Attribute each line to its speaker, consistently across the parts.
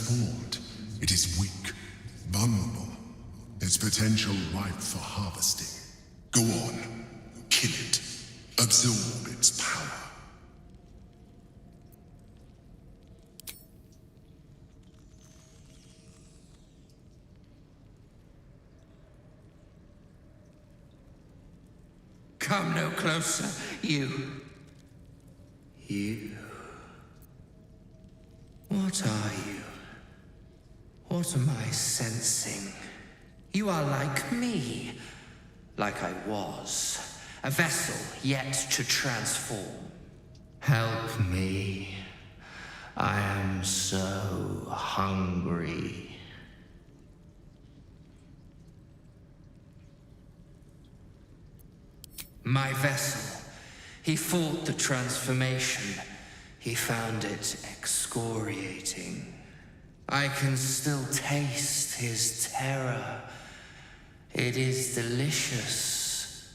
Speaker 1: transformed, it is weak, vulnerable, its potential ripe for harvesting. Go on, kill it, absorb its power.
Speaker 2: Come no closer, you. You. What are you? What am I sensing? You are like me. Like I was. A vessel yet to transform. Help me. I am so hungry. My vessel. He fought the transformation. He found it excoriating. I can still taste his terror. It is delicious,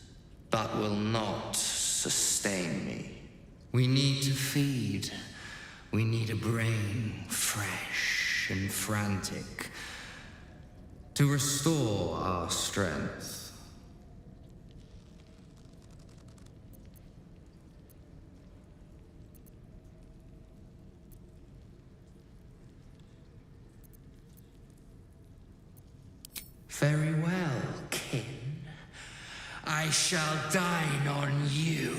Speaker 2: but will not sustain me. We need to feed. We need a brain fresh and frantic to restore our strength. Very well, kin. I shall dine on you.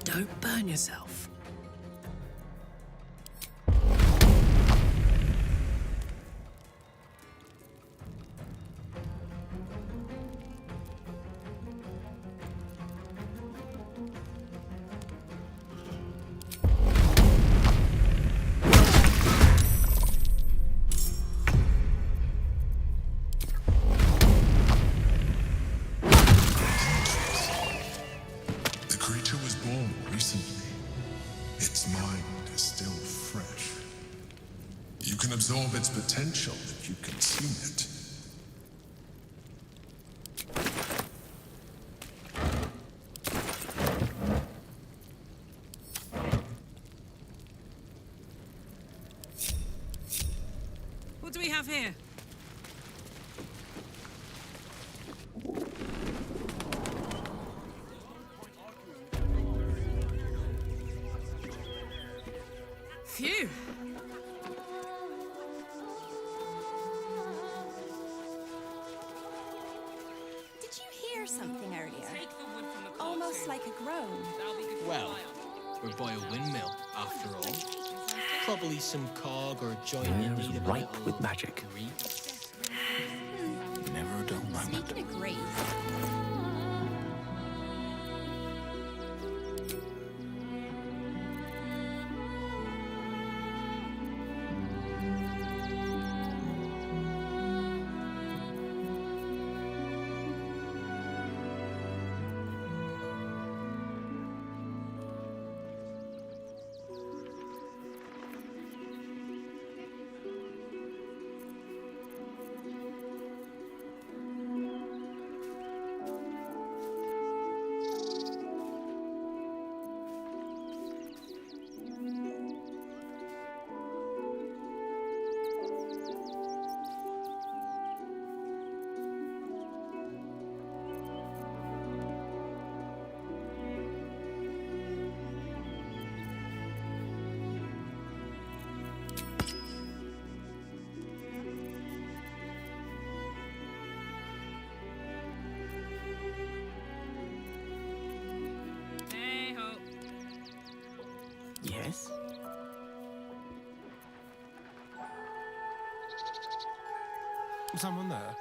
Speaker 3: Don't burn yourself.
Speaker 1: You can absorb its potential if you consume it.
Speaker 3: What do we have here? Phew!
Speaker 4: Did you hear something earlier? Almost like a groan.
Speaker 5: Well, we're by a windmill, after all. Probably some cog or joint in need of a
Speaker 6: ripe
Speaker 5: little
Speaker 6: with magic.
Speaker 5: grease.
Speaker 6: Never a dull moment.
Speaker 4: Speaking of grace,
Speaker 7: Someone there?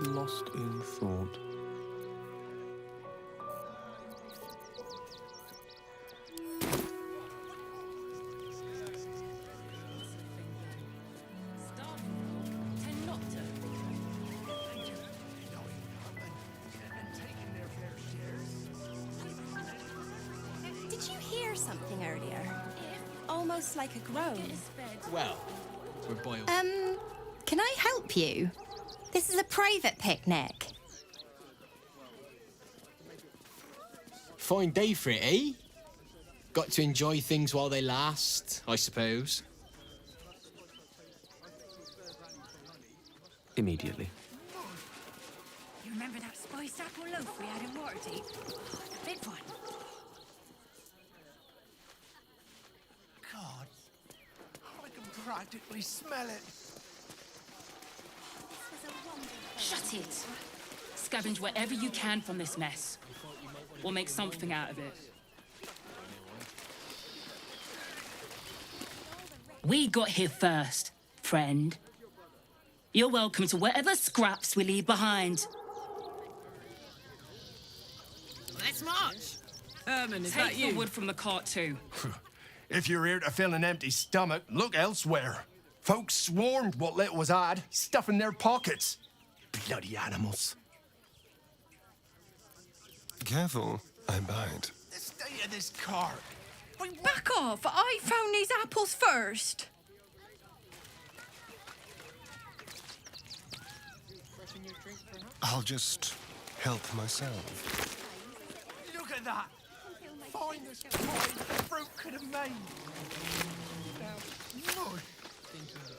Speaker 7: Lost in thought.
Speaker 4: Did you hear something earlier? Almost like a groan.
Speaker 5: Well, we're boiled.
Speaker 4: Can I help you? This is a private picnic.
Speaker 5: Fine day for it, eh? Got to enjoy things while they last, I suppose.
Speaker 7: Immediately.
Speaker 8: You remember that spiced apple loaf we had in Waterdeep? Oh, the big one.
Speaker 9: God, I can practically smell it.
Speaker 8: Shut it! Scavenge whatever you can from this mess. We'll make something out of it. We got here first, friend. You're welcome to whatever scraps we leave behind.
Speaker 3: Let's march. Herman, is that
Speaker 8: Take
Speaker 3: you?
Speaker 8: the wood from the cart too.
Speaker 9: If you're here to fill an empty stomach, look elsewhere. Folks swarmed what little was had, stuffing their pockets. Bloody animals.
Speaker 7: Careful, I bite.
Speaker 9: The state of this cart.
Speaker 10: Back off! I found these apples first.
Speaker 7: I'll just help myself.
Speaker 9: Look at that. Finest pie fruit could have made. Now, mud.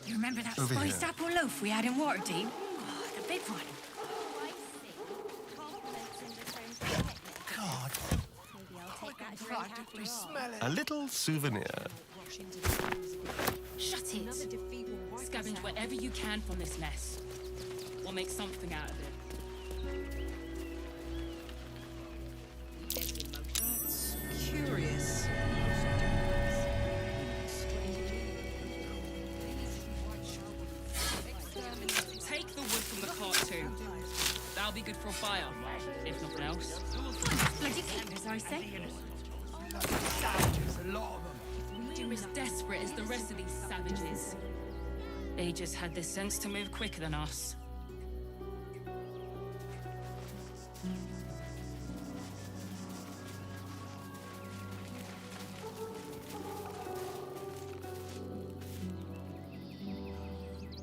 Speaker 8: You remember that
Speaker 7: Over
Speaker 8: spiced
Speaker 7: here.
Speaker 8: apple loaf we had in Waterdeep? Oh, the big one.
Speaker 9: God, I can practically smell it.
Speaker 7: A little souvenir.
Speaker 8: Shut it! Scavenge whatever you can from this mess. We'll make something out of it.
Speaker 3: Curious.
Speaker 8: Take the wood from the cart too. That'll be good for a fire, if nothing else.
Speaker 10: Bloody keepers, I say.
Speaker 9: Savages, a lot of them.
Speaker 8: We're as desperate as the rest of these savages. They just had the sense to move quicker than us.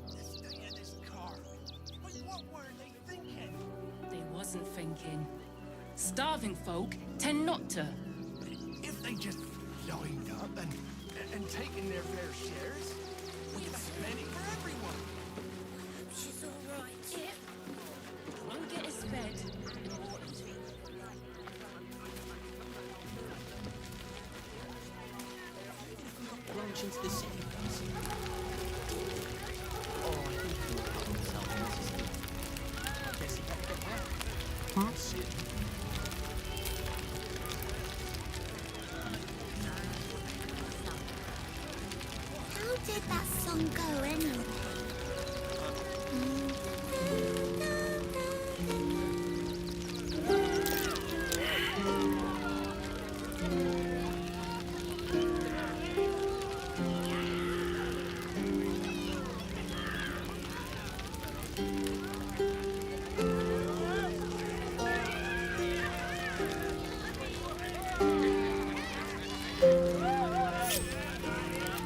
Speaker 9: The state of this cart. What were they thinking?
Speaker 8: They wasn't thinking. Starving folk tend not to.
Speaker 9: If they just lined up and taken their fair shares, we'd have plenty for everyone.
Speaker 8: She's all right. Won't get us fed.
Speaker 5: Launch into the city. Oh, I think he'll help himself in this. Guess he better get there.
Speaker 4: How did that song go anyway?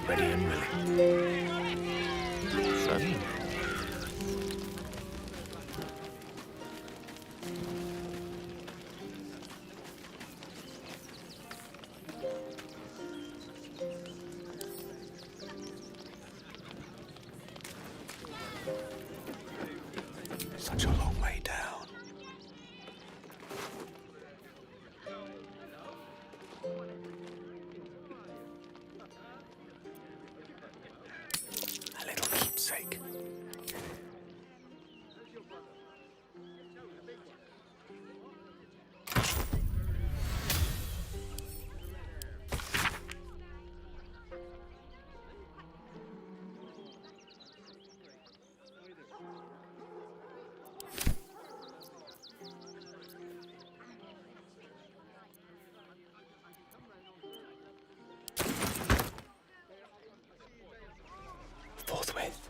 Speaker 6: Ready and willing. sake. Forthwith.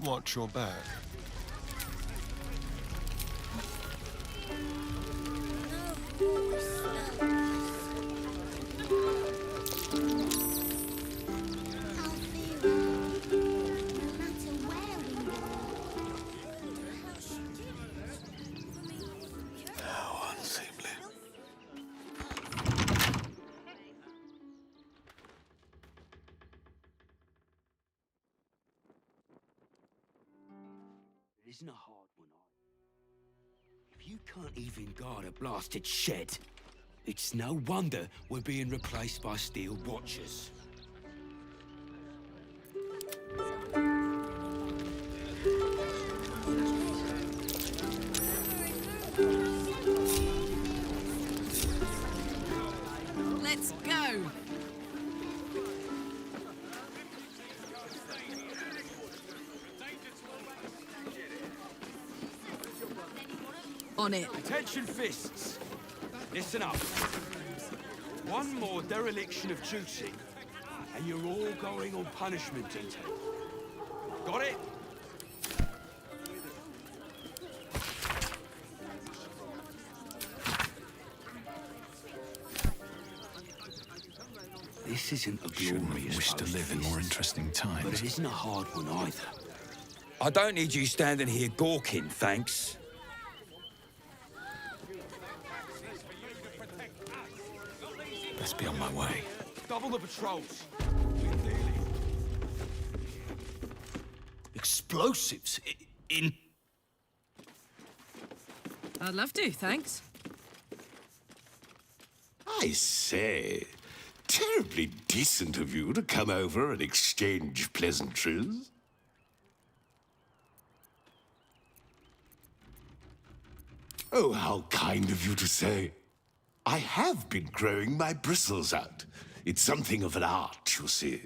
Speaker 7: Watch your back.
Speaker 6: How unseemly.
Speaker 11: It isn't a hard one, If you can't even guard a blasted shed, it's no wonder we're being replaced by steel watchers.
Speaker 3: Let's go! On it.
Speaker 11: Attention fists! Listen up. One more dereliction of duty, and you're all going on punishment detail. Got it? This isn't a
Speaker 6: Shouldn't
Speaker 11: glorious
Speaker 6: have wished to live in more interesting
Speaker 11: but
Speaker 6: times.
Speaker 11: it isn't a hard one either. I don't need you standing here gawking, thanks.
Speaker 6: Best be on my way.
Speaker 11: Double the patrols. Explosives in...
Speaker 3: I'd love to, thanks.
Speaker 12: I say, terribly decent of you to come over and exchange pleasantries. Oh, how kind of you to say. I have been growing my bristles out. It's something of an art, you see.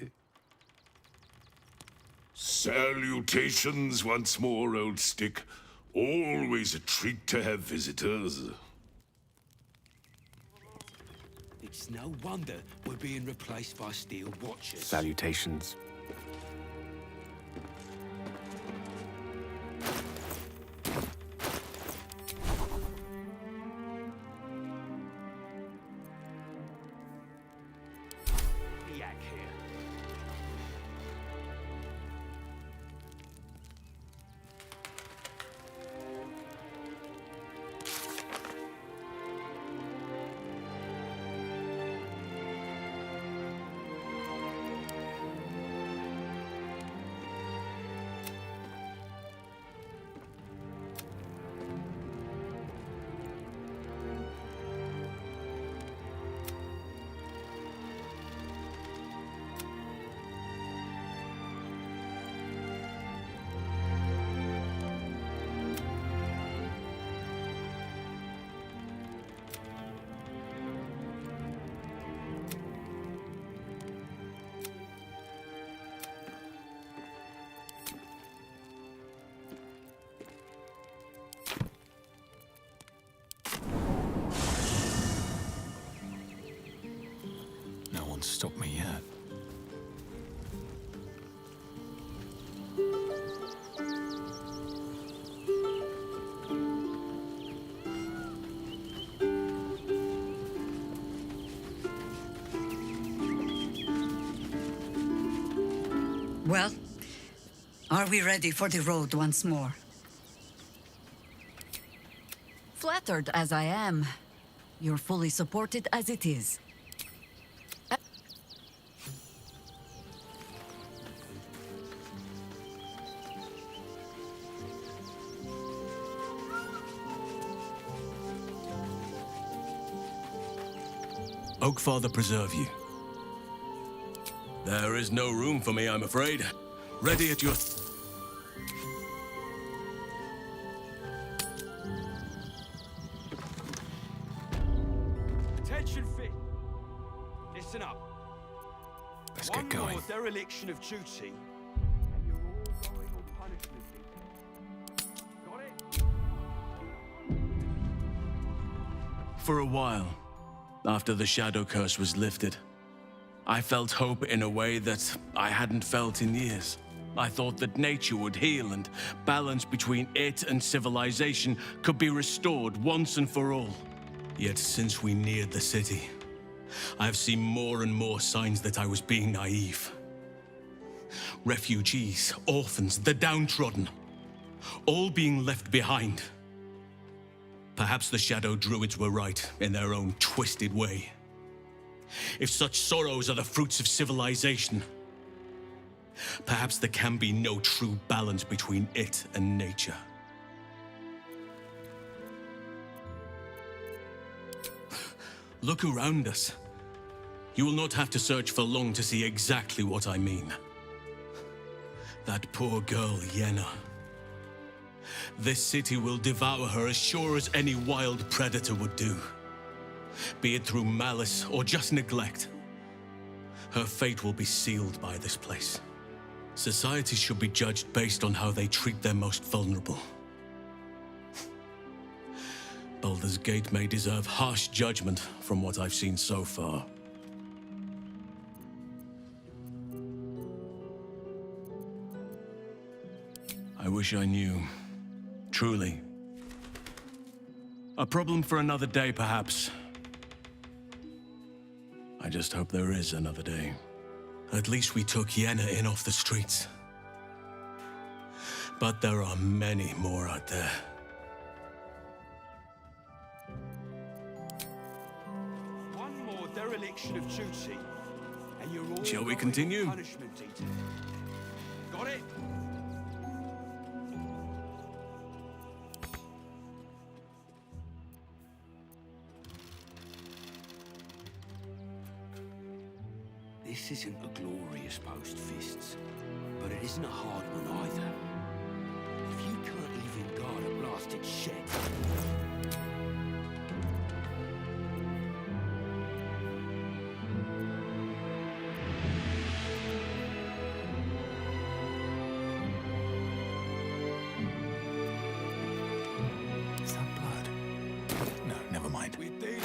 Speaker 12: Salutations once more, old stick. Always a treat to have visitors.
Speaker 11: It's no wonder we're being replaced by steel watchers.
Speaker 7: Salutations.
Speaker 11: Yak here.
Speaker 6: No one's stopped me yet.
Speaker 10: Well, are we ready for the road once more? Flattered as I am, you're fully supported as it is.
Speaker 6: Oakfather preserve you.
Speaker 13: There is no room for me, I'm afraid. Ready at your...
Speaker 11: Attention, fit. Listen up.
Speaker 6: Let's
Speaker 11: One
Speaker 6: get going.
Speaker 11: more dereliction of duty, and you're all going on punishment. Got it?
Speaker 13: For a while, after the shadow curse was lifted, I felt hope in a way that I hadn't felt in years. I thought that nature would heal and balance between it and civilization could be restored once and for all. Yet since we neared the city, I've seen more and more signs that I was being naive. Refugees, orphans, the downtrodden, all being left behind. Perhaps the Shadow Druids were right in their own twisted way. If such sorrows are the fruits of civilization, perhaps there can be no true balance between it and nature. Look around us. You will not have to search for long to see exactly what I mean. That poor girl, Yenna. This city will devour her as sure as any wild predator would do. Be it through malice or just neglect. Her fate will be sealed by this place. Society should be judged based on how they treat their most vulnerable. Baldur's Gate may deserve harsh judgment from what I've seen so far. I wish I knew. Truly. A problem for another day, perhaps. I just hope there is another day. At least we took Yenna in off the streets. But there are many more out there.
Speaker 11: One more dereliction of duty, and you're all
Speaker 13: Shall we
Speaker 11: going
Speaker 13: continue?
Speaker 11: on punishment eating. Got it? This isn't a glorious post, Fists, but it isn't a hard one either. If you can't even guard a blasted shed...
Speaker 6: Is that blood? No, never mind.
Speaker 11: We did.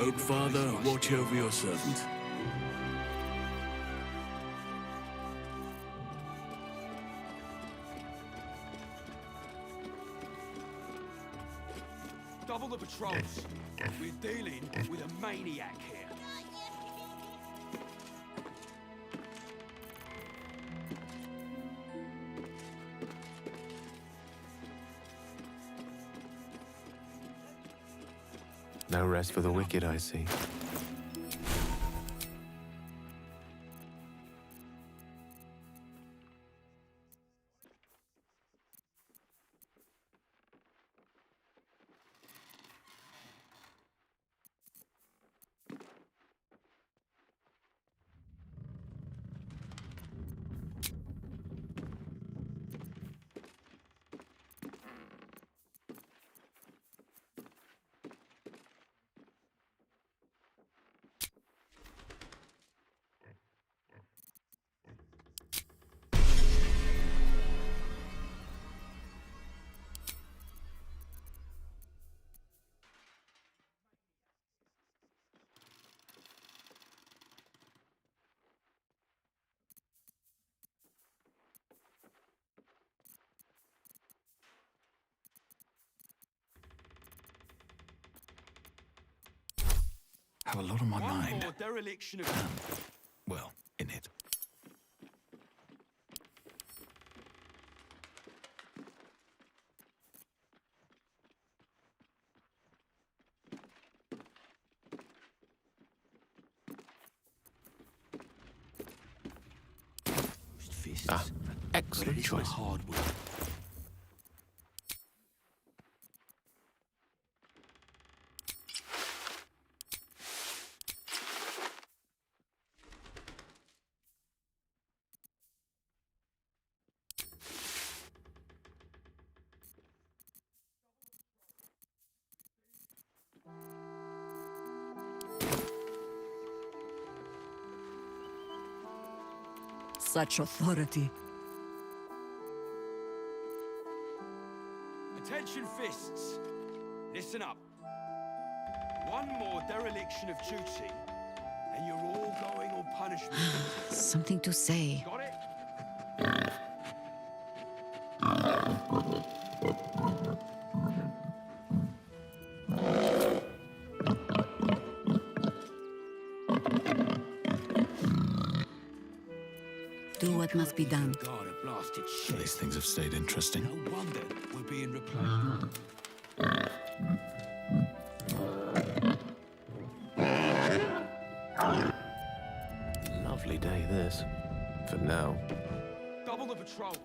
Speaker 13: Oak Father, watch over your servant.
Speaker 11: Double the patrols. We're dealing with a maniac here.
Speaker 7: No rest for the wicked, I see.
Speaker 6: have a lot on my
Speaker 11: One
Speaker 6: mind.
Speaker 11: more dereliction of...
Speaker 6: Well, in it.
Speaker 7: Ah, excellent choice.
Speaker 11: Hard work.
Speaker 10: Such authority.
Speaker 11: Attention, fists. Listen up. One more dereliction of duty, and you're all going on punishment.
Speaker 10: Something to say.
Speaker 11: Got it?
Speaker 10: Do what must be done.
Speaker 11: God, a blasted shit.
Speaker 6: These things have stayed interesting.
Speaker 11: No wonder we're being replaced.
Speaker 7: Lovely day, this. For now.
Speaker 11: Double the patrol.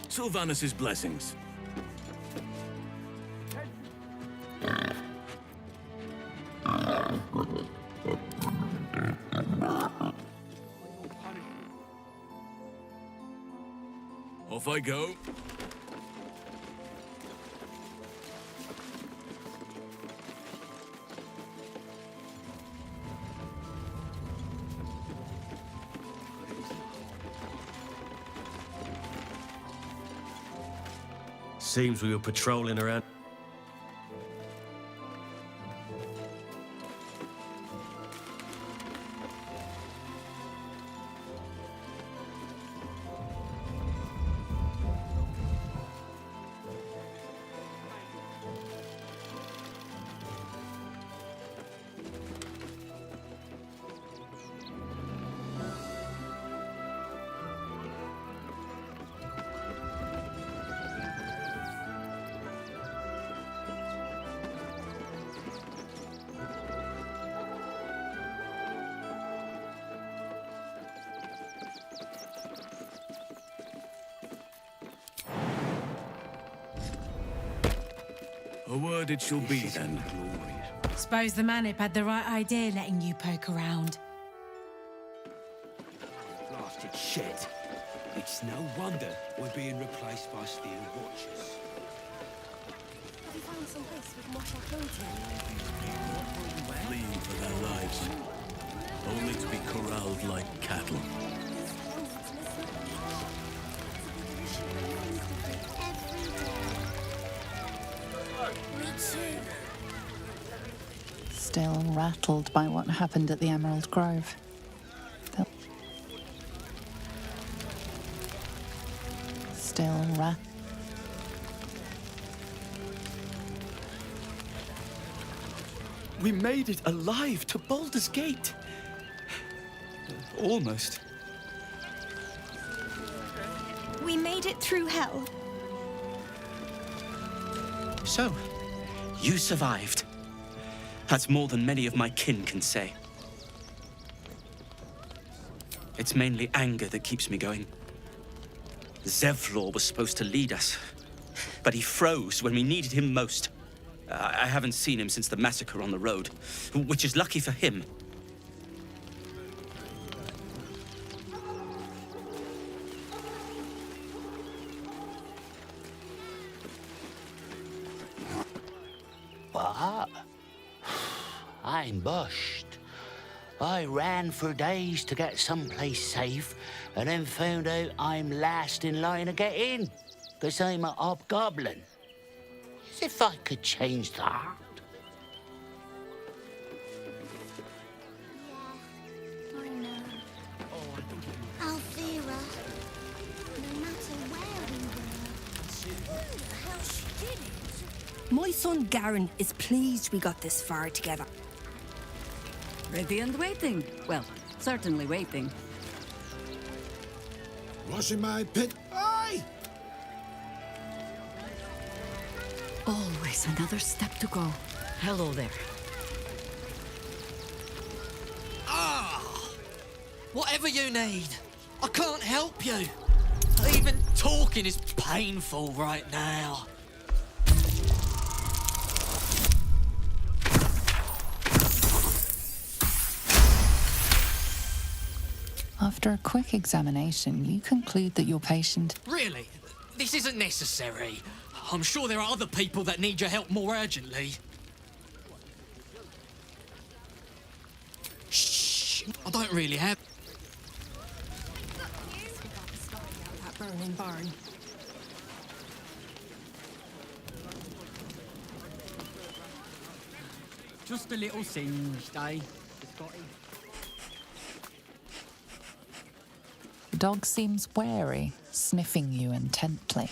Speaker 13: Sylvanus' blessings. Off I go.
Speaker 14: Seems we were patrolling around.
Speaker 13: A word it shall be, then.
Speaker 15: Suppose the Manip had the right idea letting you poke around.
Speaker 11: Blasted shit. It's no wonder we're being replaced by steel watchers.
Speaker 4: Have you found some place with more tranquility?
Speaker 13: Fleeing for their lives. Only to be corralled like cattle.
Speaker 16: Still rattled by what happened at the Emerald Grove. Still
Speaker 17: We made it alive to Baldur's Gate. Almost.
Speaker 4: We made it through hell.
Speaker 17: So, you survived. That's more than many of my kin can say. It's mainly anger that keeps me going. Zevlor was supposed to lead us, but he froze when we needed him most. I haven't seen him since the massacre on the road, which is lucky for him.
Speaker 18: What? I'm bushed. I ran for days to get someplace safe, and then found out I'm last in line to get in, because I'm a hobgoblin. As if I could change that.
Speaker 19: Althera, no matter where
Speaker 4: My son Garen is pleased we got this far together.
Speaker 10: Ready and waiting. Well, certainly waiting.
Speaker 19: Washing my pit. Aye!
Speaker 10: Always another step to go. Hello there.
Speaker 20: Whatever you need. I can't help you. Even talking is painful right now.
Speaker 16: After a quick examination, you conclude that your patient...
Speaker 20: Really? This isn't necessary. I'm sure there are other people that need your help more urgently. Shh! I don't really have...
Speaker 4: That burning barn.
Speaker 21: Just a little singed, eh?
Speaker 16: The dog seems wary, sniffing you intently.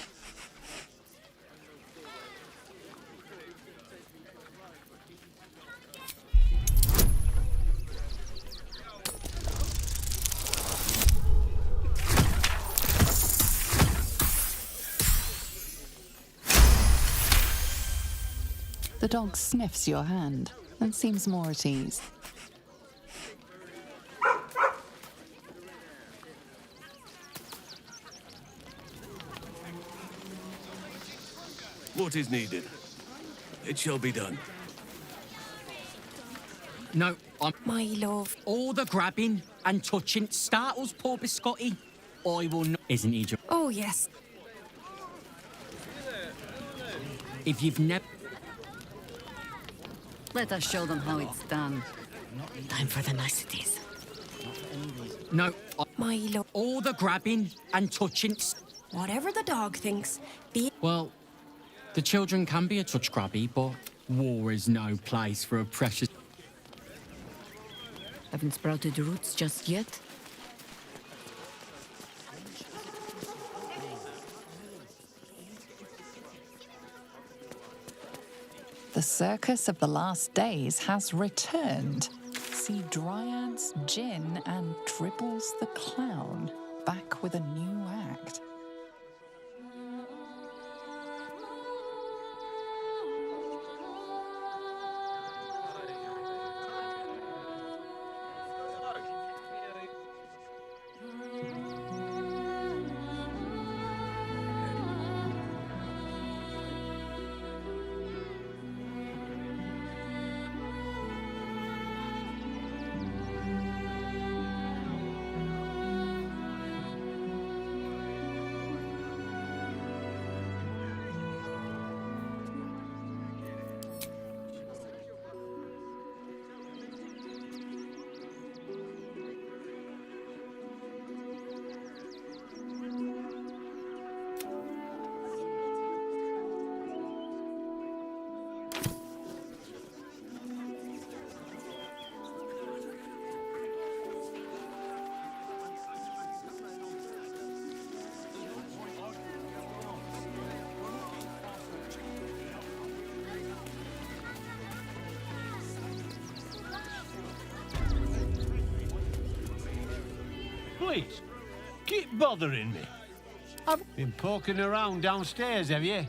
Speaker 16: The dog sniffs your hand and seems more at ease.
Speaker 13: What is needed? It shall be done.
Speaker 21: No, I'm...
Speaker 4: My love.
Speaker 21: All the grabbing and touching startles poor Biscotti. I will not... Isn't he just...
Speaker 4: Oh, yes.
Speaker 21: If you've never...
Speaker 10: Let us show them how it's done. Time for the niceties.
Speaker 21: No,
Speaker 4: My love.
Speaker 21: all the grabbing and touching...
Speaker 4: Whatever the dog thinks, be...
Speaker 21: Well, the children can be a touch grabby, but war is no place for a precious...
Speaker 10: Haven't sprouted roots just yet.
Speaker 16: The circus of the last days has returned. See Dryads, Jin, and Dribbles the Clown back with a new act.
Speaker 22: Please, keep bothering me. I've been poking around downstairs, have you?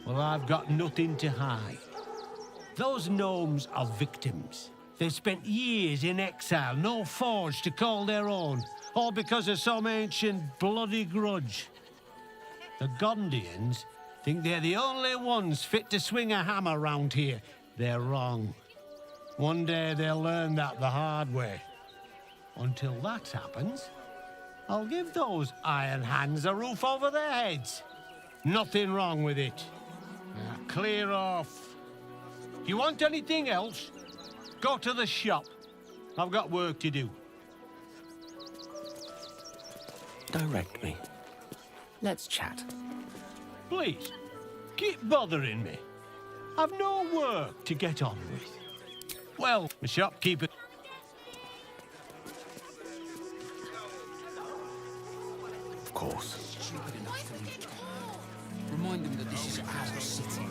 Speaker 22: Well, I've got nothing to hide. Those gnomes are victims. They spent years in exile, no forge to call their own, all because of some ancient bloody grudge. The Gondians think they're the only ones fit to swing a hammer round here. They're wrong. One day they'll learn that the hard way. Until that happens, I'll give those iron hands a roof over their heads. Nothing wrong with it. Now, clear off. If you want anything else, go to the shop. I've got work to do.
Speaker 7: Direct me. Let's chat.
Speaker 22: Please, keep bothering me. I've no work to get on with. Well, the shopkeeper...
Speaker 7: Of course.
Speaker 20: Remind him
Speaker 1: to our city.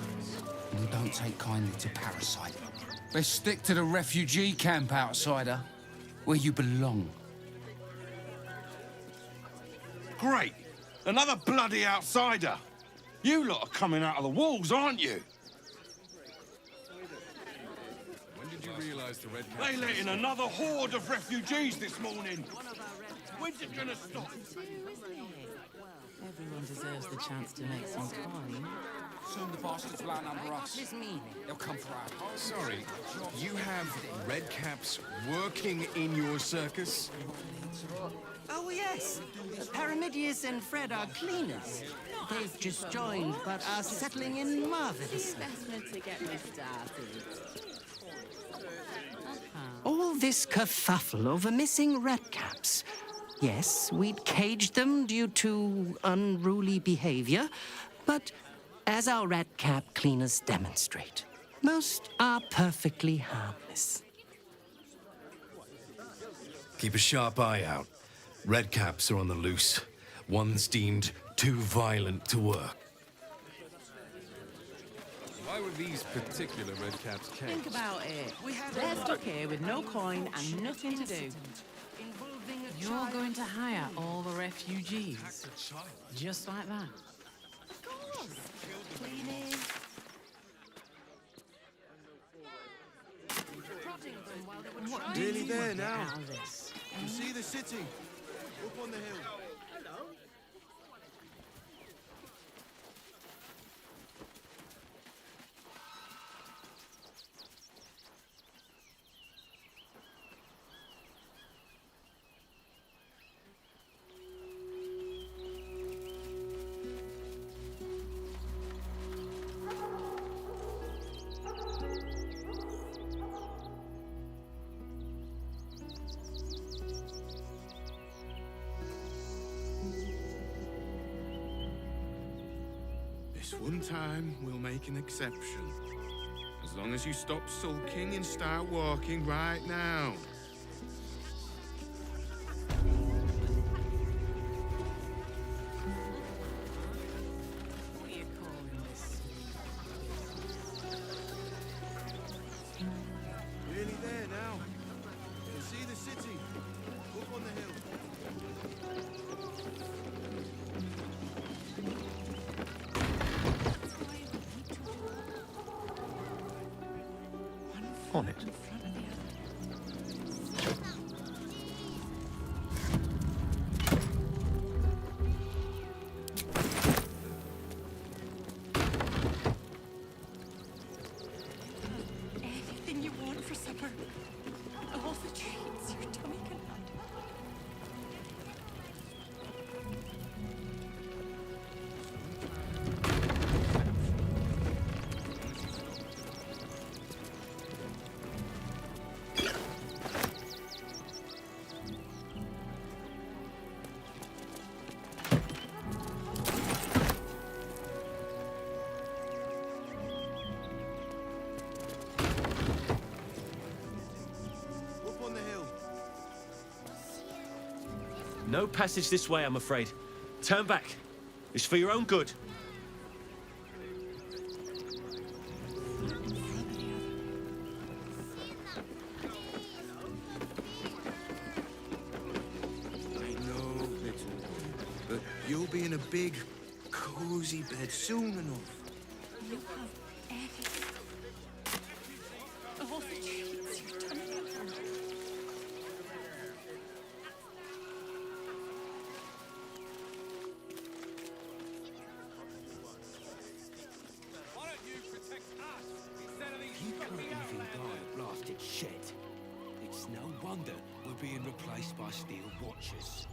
Speaker 1: And don't take kindly to Parasite. Best stick to the refugee camp, outsider, where you belong.
Speaker 11: Great! Another bloody outsider! You lot are coming out of the walls, aren't you?
Speaker 2: When did you realize the red
Speaker 11: They let in another horde of refugees this morning. When's it gonna stop?
Speaker 3: Everyone deserves the chance to make some coin.
Speaker 1: Soon the bastards will outnumber us. They'll come for our house.
Speaker 2: Sorry, you have red caps working in your circus?
Speaker 23: Oh, yes. Paramidius and Fred are cleaners. They've just joined, but are settling in marvelously.
Speaker 3: To get me started.
Speaker 23: All this kerfuffle over missing redcaps. Yes, we'd caged them due to unruly behavior, but as our redcap cleaners demonstrate, most are perfectly harmless.
Speaker 2: Keep a sharp eye out. Red caps are on the loose. One's deemed too violent to work. Why were these particular red caps caged?
Speaker 3: Think about it. They're stuck here with no coin and nothing to do. You're going to hire all the refugees. Just like that.
Speaker 11: Nearly there now. You see the city? Up on the hill.
Speaker 2: This one time, we'll make an exception. As long as you stop sulking and start walking right now.
Speaker 3: What are you calling this?
Speaker 11: Nearly there now. You see the city? Up on the hill.
Speaker 7: On it.
Speaker 4: Anything you want for supper. All the treats your tummy can handle.
Speaker 11: Up on the hill.
Speaker 14: No passage this way, I'm afraid. Turn back. It's for your own good.
Speaker 11: I know, little one, but you'll be in a big, cozy bed soon enough.
Speaker 4: You have anything. All the treats your tummy can handle.
Speaker 11: He can't even guard a blasted shed. It's no wonder we're being replaced by steel watchers.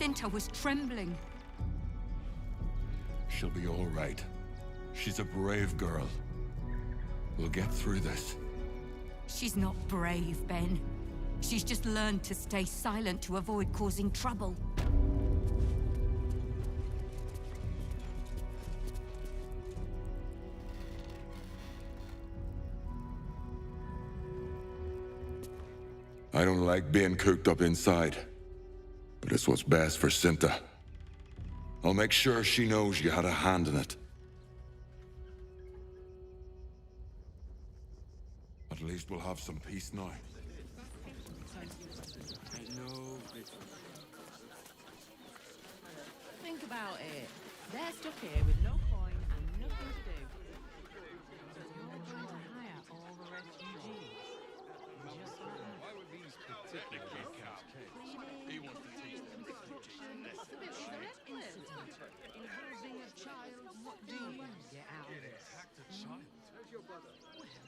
Speaker 5: Jacinta was trembling.
Speaker 8: She'll be all right. She's a brave girl. We'll get through this.
Speaker 5: She's not brave, Ben. She's just learned to stay silent to avoid causing trouble.
Speaker 8: I don't like being cooped up inside, but it's what's best for Cinta. I'll make sure she knows you had a hand in it. At least we'll have some peace now.
Speaker 3: Think about it. They're stuck here with no coin and nothing to do. You're going to hire all the refugees. Just like that.
Speaker 2: Why would these particular cats? He wants to teach them
Speaker 3: Involving a child. What do you get out of this? Well,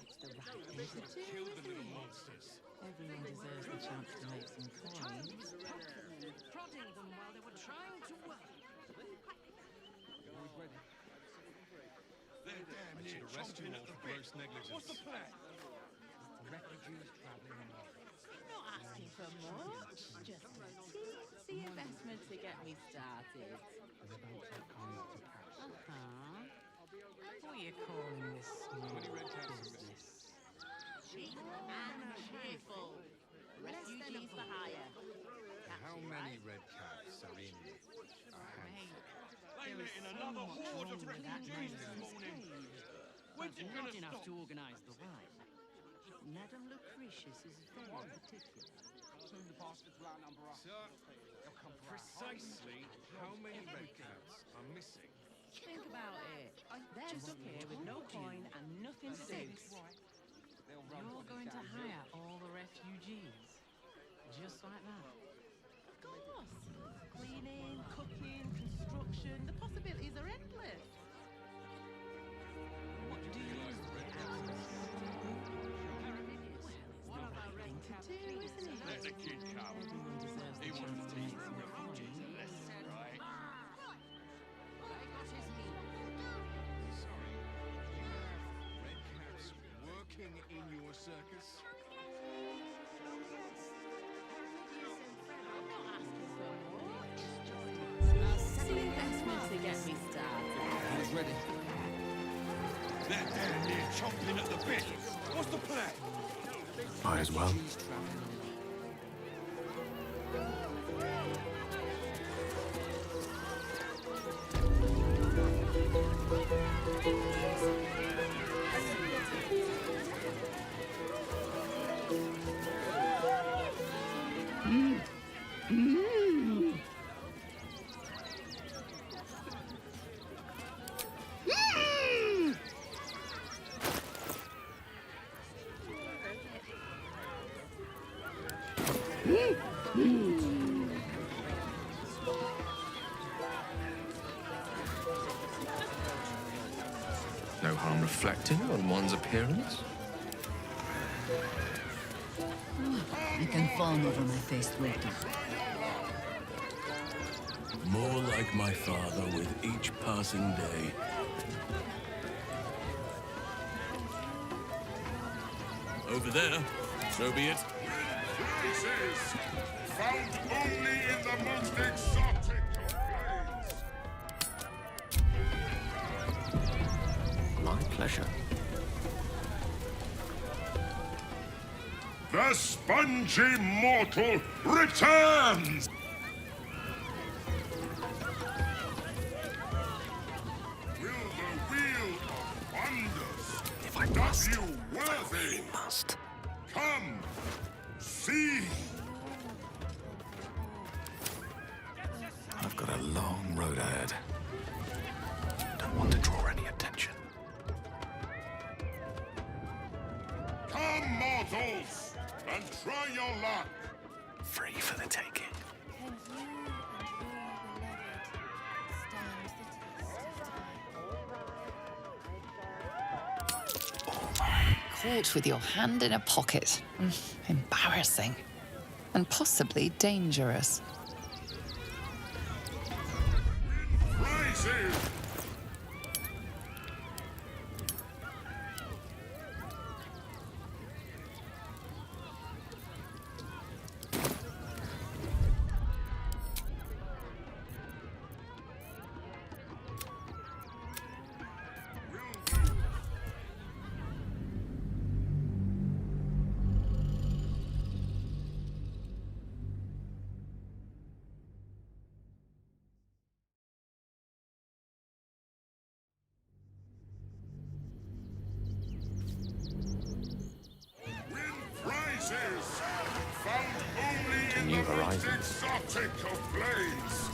Speaker 3: it's the right thing to do, isn't it? Everyone deserves the chance to make some coins. Prodding them while they were trying to work.
Speaker 2: They're damn near chomping at the bit. What's the plan?
Speaker 3: The refugees travelling along. Not asking for much, just a teensy investment to get me started. What are you calling this small business? Cheap and cheerful. Refugees for hire.
Speaker 2: How many red caps are in a handful?
Speaker 11: They let in another horde of refugees this morning. When's it gonna
Speaker 3: enough
Speaker 11: stop?
Speaker 3: to organise the ride. Madame Lucretius is very particular.
Speaker 2: Sir, precisely how many red caps are missing?
Speaker 3: Think about it. They're stuck here with no coin and nothing to do. You're going to hire all the refugees. Just like that. Of course. Cleaning, cooking, construction. The possibilities are endless. What do you get out of this? Well, it's the right thing to do, isn't it?
Speaker 11: Let the kid come.
Speaker 3: Everyone deserves the chance to make some coins.
Speaker 11: Right?
Speaker 2: Sorry. Red caps working in your circus?
Speaker 3: Investment to get me started.
Speaker 1: He's ready.
Speaker 11: They're damn near chomping at the bit. What's the plan?
Speaker 6: Might as well. No harm reflecting on one's appearance.
Speaker 10: You can fawn over my face later.
Speaker 13: More like my father with each passing day. Over there, so be it.
Speaker 2: Places found only in the most exotic of planes.
Speaker 6: My pleasure.
Speaker 2: The spongy mortal returns! Will the wheel of wonders
Speaker 6: If I must,
Speaker 2: you worthy?
Speaker 6: I must.
Speaker 2: Come, see!
Speaker 6: I've got a long road ahead. Don't want to draw any attention.
Speaker 2: Come, mortals, and try your luck!
Speaker 6: Free for the taking.
Speaker 4: Can you and your beloved stand the test of time?
Speaker 16: Caught with your hand in a pocket. Embarrassing. And possibly dangerous.
Speaker 7: new horizons.
Speaker 8: Exotic ablaze!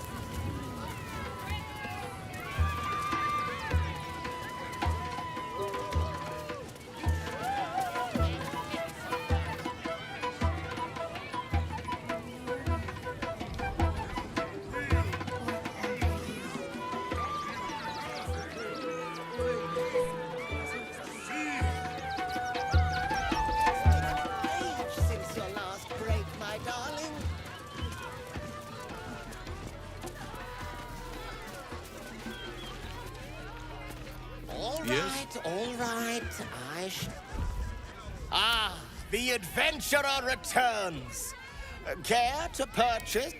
Speaker 9: Since your last break, my darling. All right. Ah, the adventurer returns. Care to purchase?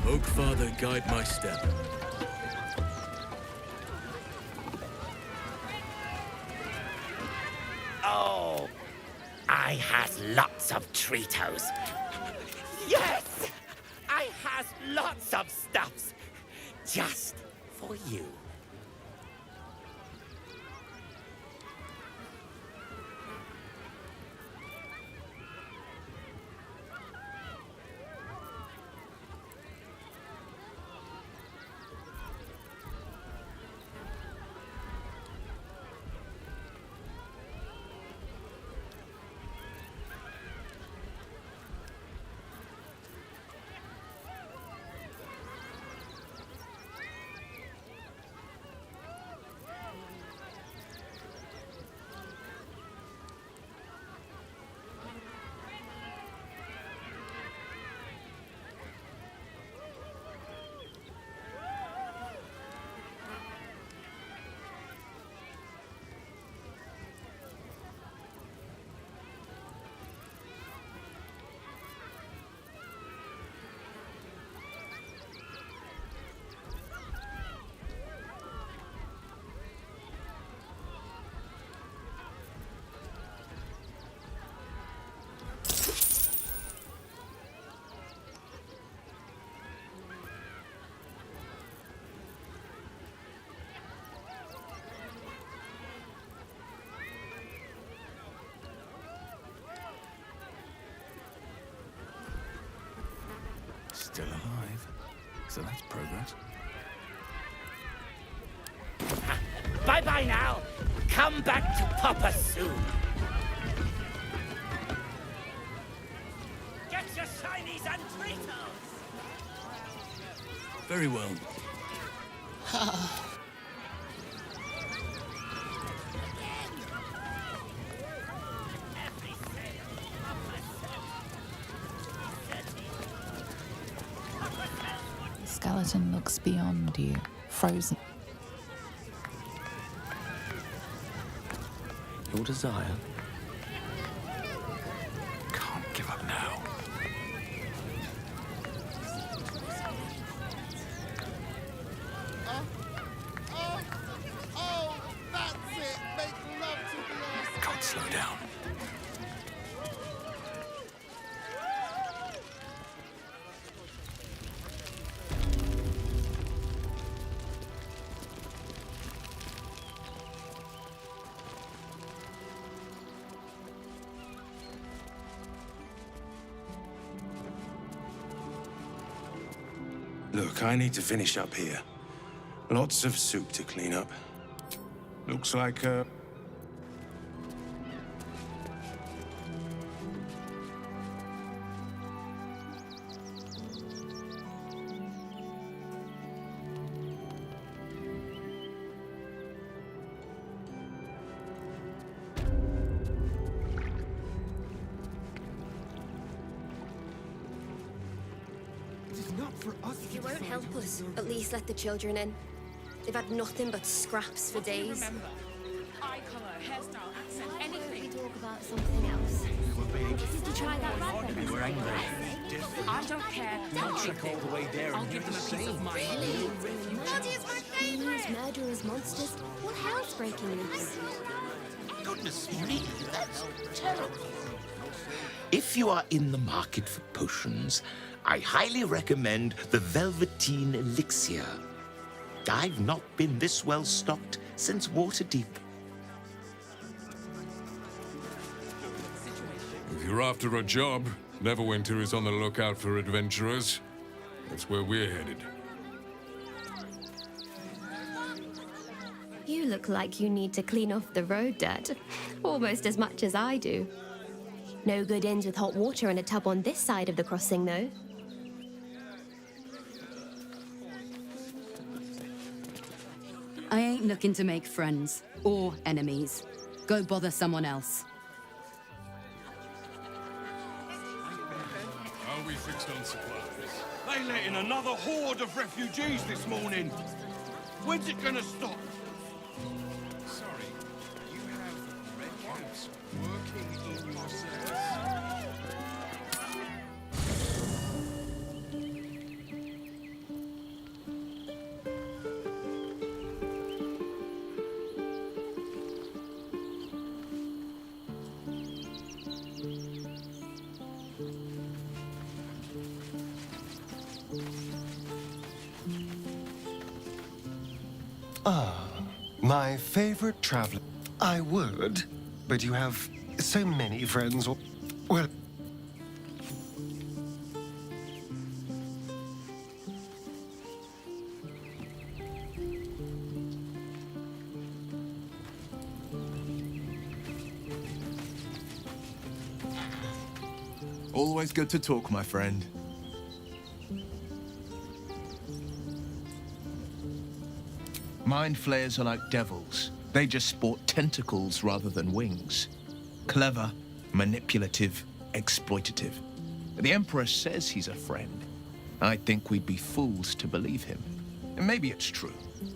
Speaker 13: Oak Father, guide my step.
Speaker 9: Oh, I has lots of Treatos. Yes, I has lots of stuffs just for you.
Speaker 6: Still alive. So that's progress.
Speaker 9: Bye-bye now. Come back to Papa soon. Get your shinies and Treatos!
Speaker 13: Very well.
Speaker 16: The skeleton looks beyond you, frozen.
Speaker 7: Your desire?
Speaker 6: Can't give up now.
Speaker 9: Oh, that's it. Make love to the ice.
Speaker 6: Can't slow down.
Speaker 11: Look, I need to finish up here. Lots of soup to clean up. Looks like,
Speaker 4: If you won't help us, at least let the children in. They've had nothing but scraps for days.
Speaker 3: Remember, eye colour, hairstyle, accent, anything.
Speaker 4: We talk about something else. Did you try that rabbit?
Speaker 14: We were angry.
Speaker 3: I don't care.
Speaker 14: I'll trek all the way there
Speaker 3: I'll
Speaker 14: and
Speaker 3: give
Speaker 14: do
Speaker 3: them
Speaker 14: the
Speaker 3: a piece of
Speaker 14: same.
Speaker 3: mind.
Speaker 4: Bloody is my favourite! Murderers, monsters. What hell's breaking loose?
Speaker 18: Goodness me, that's terrible. If you are in the market for potions, I highly recommend the Velveteen Elixir. I've not been this well stocked since Waterdeep.
Speaker 8: If you're after a job, Neverwinter is on the lookout for adventurers. That's where we're headed.
Speaker 12: You look like you need to clean off the road dirt. Almost as much as I do. No good inns with hot water and a tub on this side of the crossing, though.
Speaker 10: I ain't looking to make friends or enemies. Go bother someone else.
Speaker 11: Are we fixed on supplies? They let in another horde of refugees this morning. When's it gonna stop?
Speaker 2: Sorry, you have red camps working in your service.
Speaker 15: Ah, my favorite traveler. I would, but you have so many friends. Well,
Speaker 6: Always good to talk, my friend. Mind flayers are like devils. They just sport tentacles rather than wings. Clever, manipulative, exploitative. The Emperor says he's a friend. I think we'd be fools to believe him. And maybe it's true.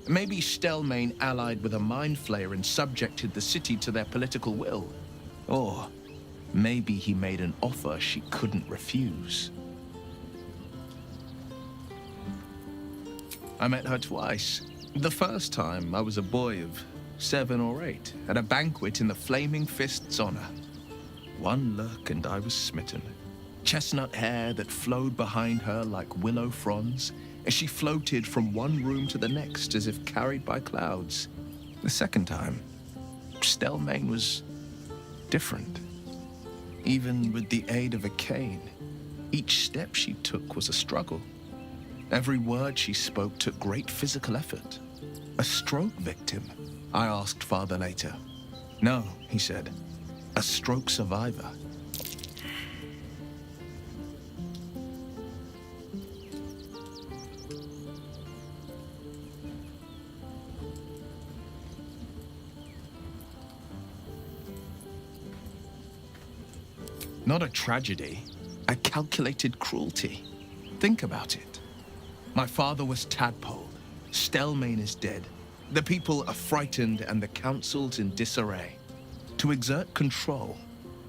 Speaker 6: Maybe Stelmane allied with a mind flayer and subjected the city to their political will. Or maybe he made an offer she couldn't refuse. I met her twice. The first time, I was a boy of 7 or 8, at a banquet in the Flaming Fist's honor. One look and I was smitten. Chestnut hair that flowed behind her like willow fronds, as she floated from one room to the next as if carried by clouds. The second time, Stelmane was different. Even with the aid of a cane, each step she took was a struggle. Every word she spoke took great physical effort. A stroke victim? I asked Father later. No, he said. A stroke survivor. Not a tragedy, a calculated cruelty. Think about it. My father was tadpoled. Stelmane is dead. The people are frightened and the council's in disarray. To exert control,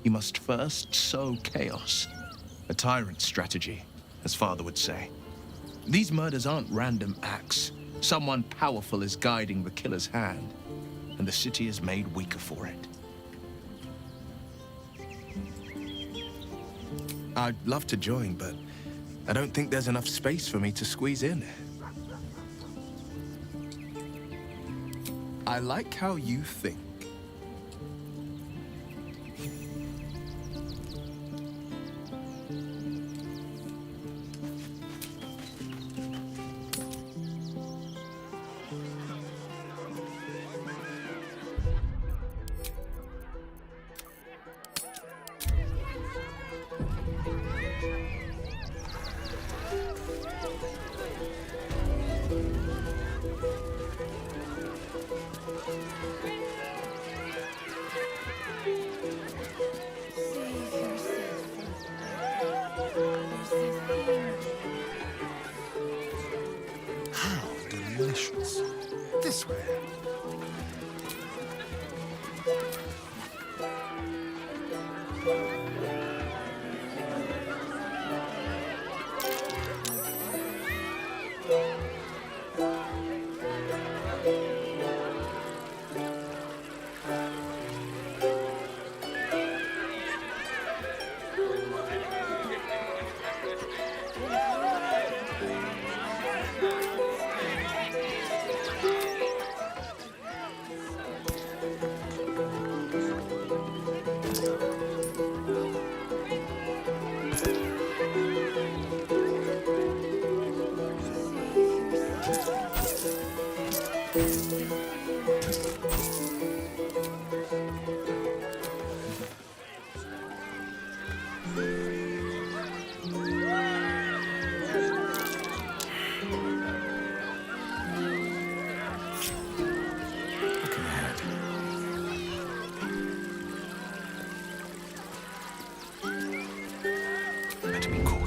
Speaker 6: you must first sow chaos. A tyrant's strategy, as father would say. These murders aren't random acts. Someone powerful is guiding the killer's hand, and the city is made weaker for it. I'd love to join, but I don't think there's enough space for me to squeeze in. I like how you think.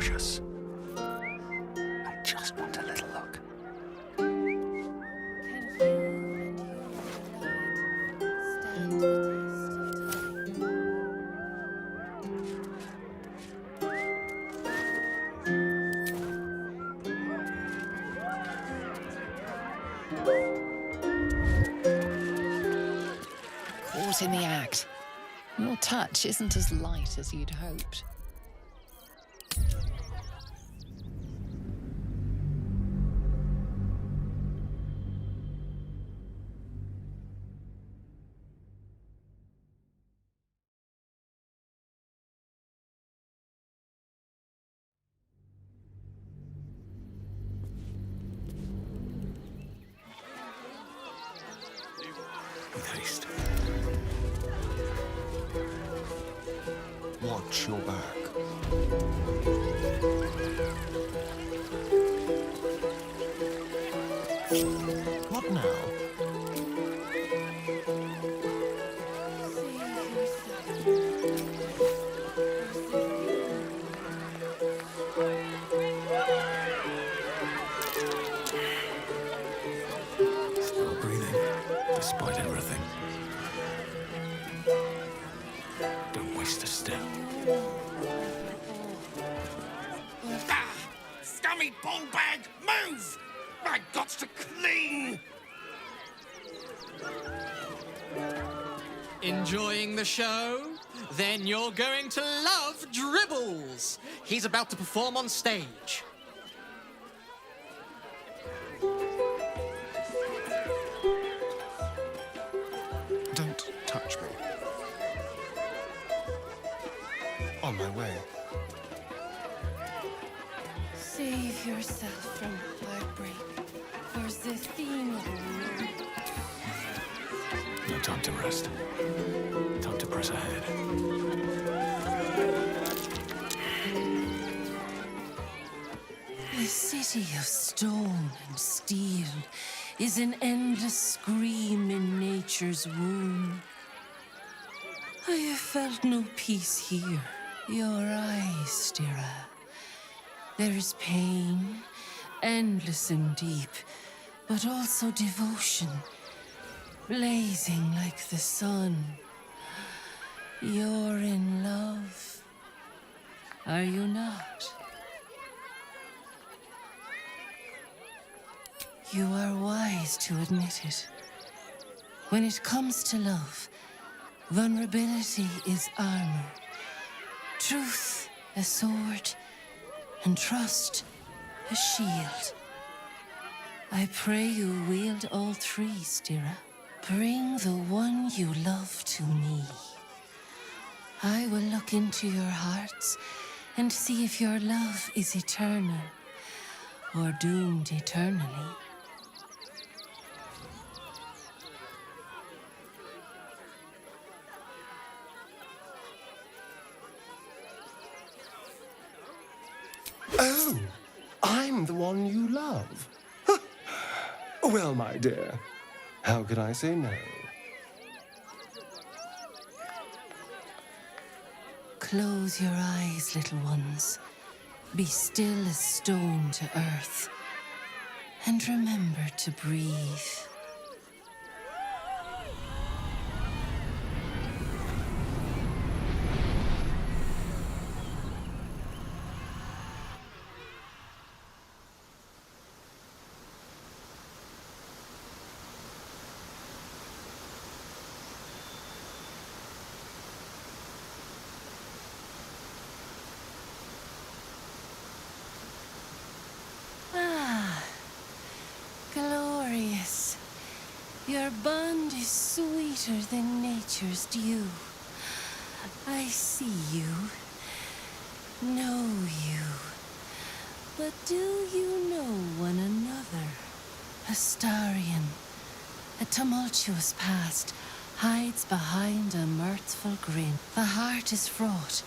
Speaker 7: cautious. I just want a little look.
Speaker 16: Caught in the act. Your touch isn't as light as you'd hoped.
Speaker 7: With haste.
Speaker 15: Watch your back. What now?
Speaker 7: Still breathing, despite everything. Don't waste a step.
Speaker 9: Ah! Scummy ball bag! Move! My got's to clean!
Speaker 20: Enjoying the show? Then you're going to love Dribbles. He's about to perform on stage.
Speaker 15: Don't touch me. On my way.
Speaker 4: Save yourself from heartbreak for the theme of
Speaker 7: No time to rest. Time to press ahead.
Speaker 3: The city of stone and steel is an endless scream in nature's womb. I have felt no peace here. Your eyes, Stira. There is pain, endless and deep, but also devotion, blazing like the sun. You're in love, are you not? You are wise to admit it. When it comes to love, vulnerability is armor, truth a sword, and trust a shield. I pray you wield all three, Stira. Bring the one you love to me. I will look into your hearts and see if your love is eternal or doomed eternally.
Speaker 15: Oh, I'm the one you love. Well, my dear, how could I say no?
Speaker 3: Close your eyes, little ones. Be still as stone to earth. And remember to breathe. Glorious. Your bond is sweeter than nature's dew. I see you, know you. But do you know one another? Astarion, a tumultuous past hides behind a mirthful grin. The heart is fraught,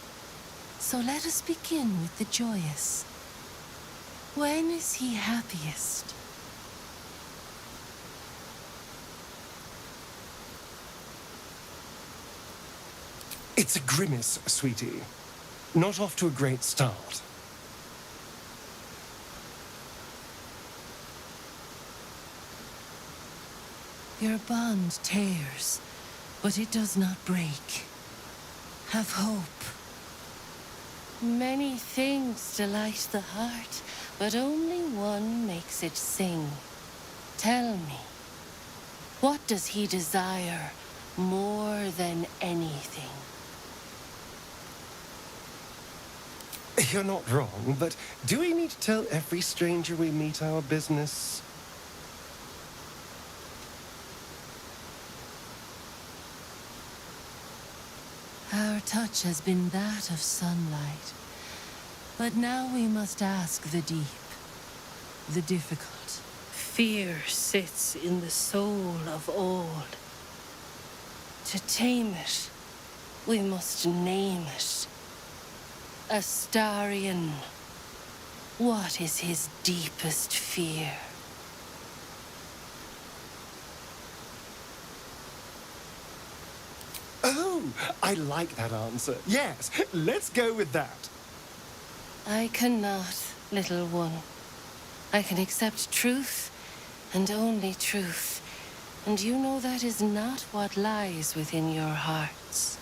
Speaker 3: so let us begin with the joyous. When is he happiest?
Speaker 15: It's a grimace, sweetie. Not off to a great start.
Speaker 3: Your bond tears, but it does not break. Have hope. Many things delight the heart, but only one makes it sing. Tell me, what does he desire more than anything?
Speaker 15: You're not wrong, but do we need to tell every stranger we meet our business?
Speaker 3: Our touch has been that of sunlight, but now we must ask the deep, the difficult. Fear sits in the soul of all. To tame it, we must name it. Astarion, what is his deepest fear?
Speaker 15: Oh, I like that answer. Yes, let's go with that.
Speaker 3: I cannot, little one. I can accept truth, and only truth. And you know that is not what lies within your hearts.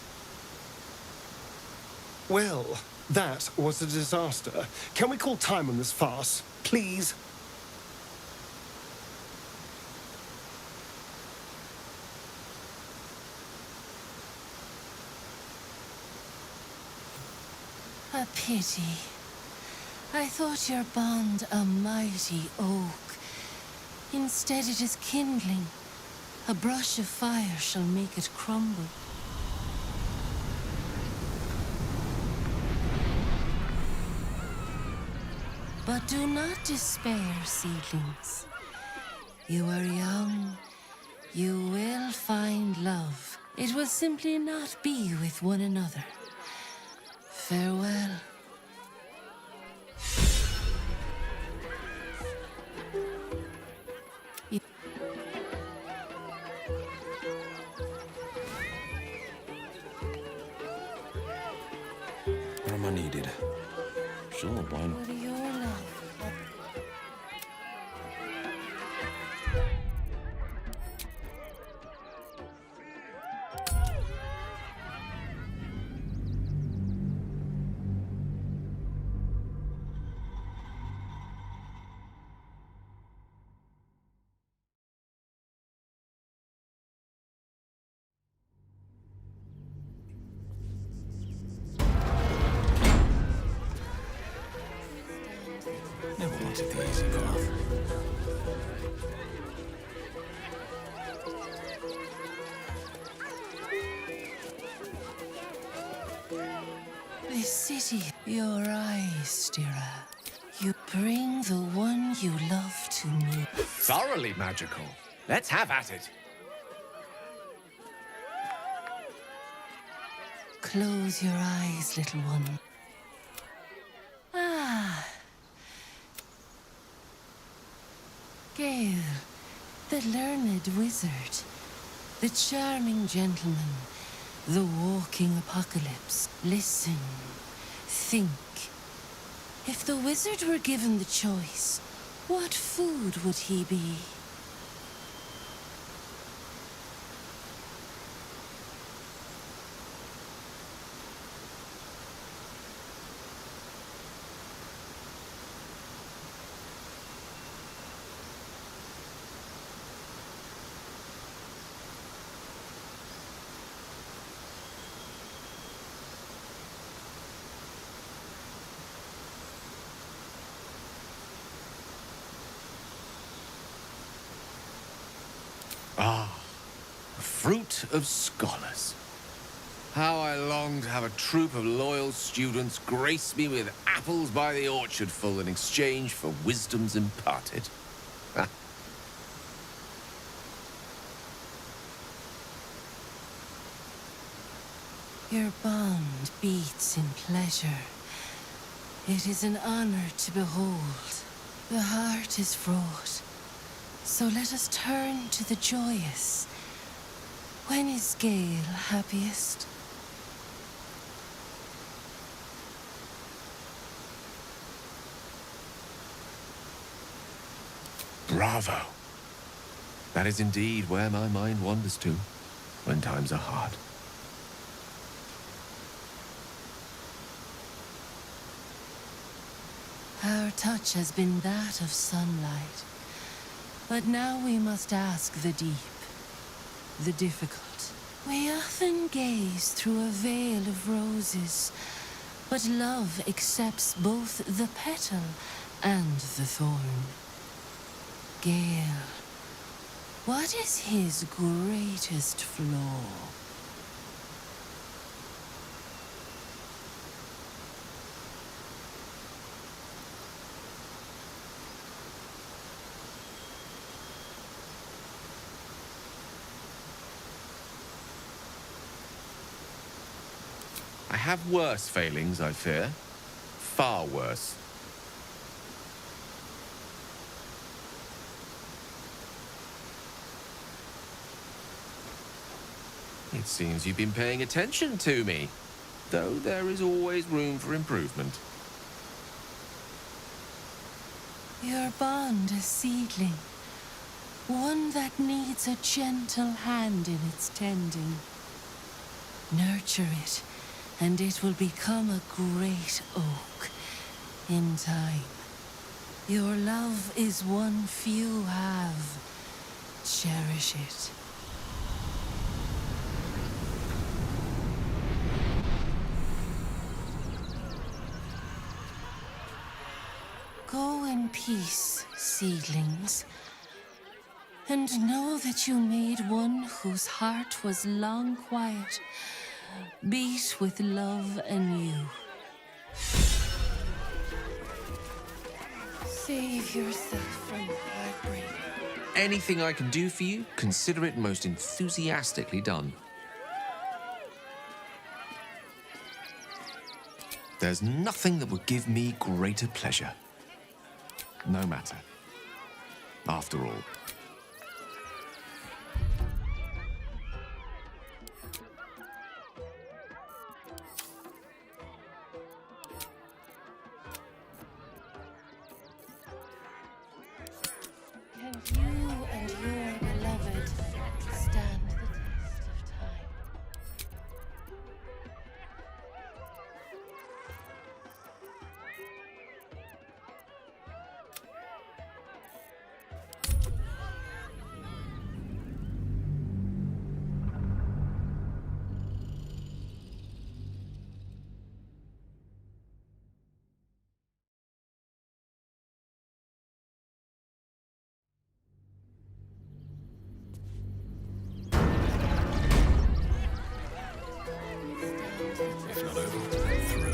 Speaker 15: Well, that was a disaster. Can we call time on this farce, please?
Speaker 3: A pity. I thought your bond a mighty oak. Instead it is kindling. A brush of fire shall make it crumble. But do not despair, seedlings. You are young. You will find love. It will simply not be with one another. Farewell.
Speaker 14: Where am I needed? Sure, why not?
Speaker 3: For your love.
Speaker 7: Never wanted the easy path.
Speaker 3: This city, your eyes, Stira. You bring the one you love to me.
Speaker 17: Thoroughly magical. Let's have at it.
Speaker 3: Close your eyes, little one. Ah. Gale, the learned wizard, the charming gentleman, the walking apocalypse. Listen, think. If the wizard were given the choice, what food would he be?
Speaker 17: Ah, the fruit of scholars. How I long to have a troop of loyal students grace me with apples by the orchardful in exchange for wisdoms imparted. Ha.
Speaker 3: Your bond beats in pleasure. It is an honor to behold. The heart is fraught. So let us turn to the joyous. When is Gale happiest?
Speaker 17: Bravo. That is indeed where my mind wanders to when times are hard.
Speaker 3: Our touch has been that of sunlight. But now we must ask the deep, the difficult. We often gaze through a veil of roses, but love accepts both the petal and the thorn. Gale, what is his greatest flaw?
Speaker 17: I have worse failings, I fear. Far worse. It seems you've been paying attention to me, though there is always room for improvement.
Speaker 3: Your bond a seedling, one that needs a gentle hand in its tending. Nurture it, and it will become a great oak in time. Your love is one few have. Cherish it. Go in peace, seedlings, and know that you made one whose heart was long quiet, beat with love anew. Save yourself from heartbreak.
Speaker 17: Anything I can do for you, consider it most enthusiastically done. There's nothing that would give me greater pleasure. No matter. After all.
Speaker 3: Can you and your beloved stand the test of time?
Speaker 13: If not over, through.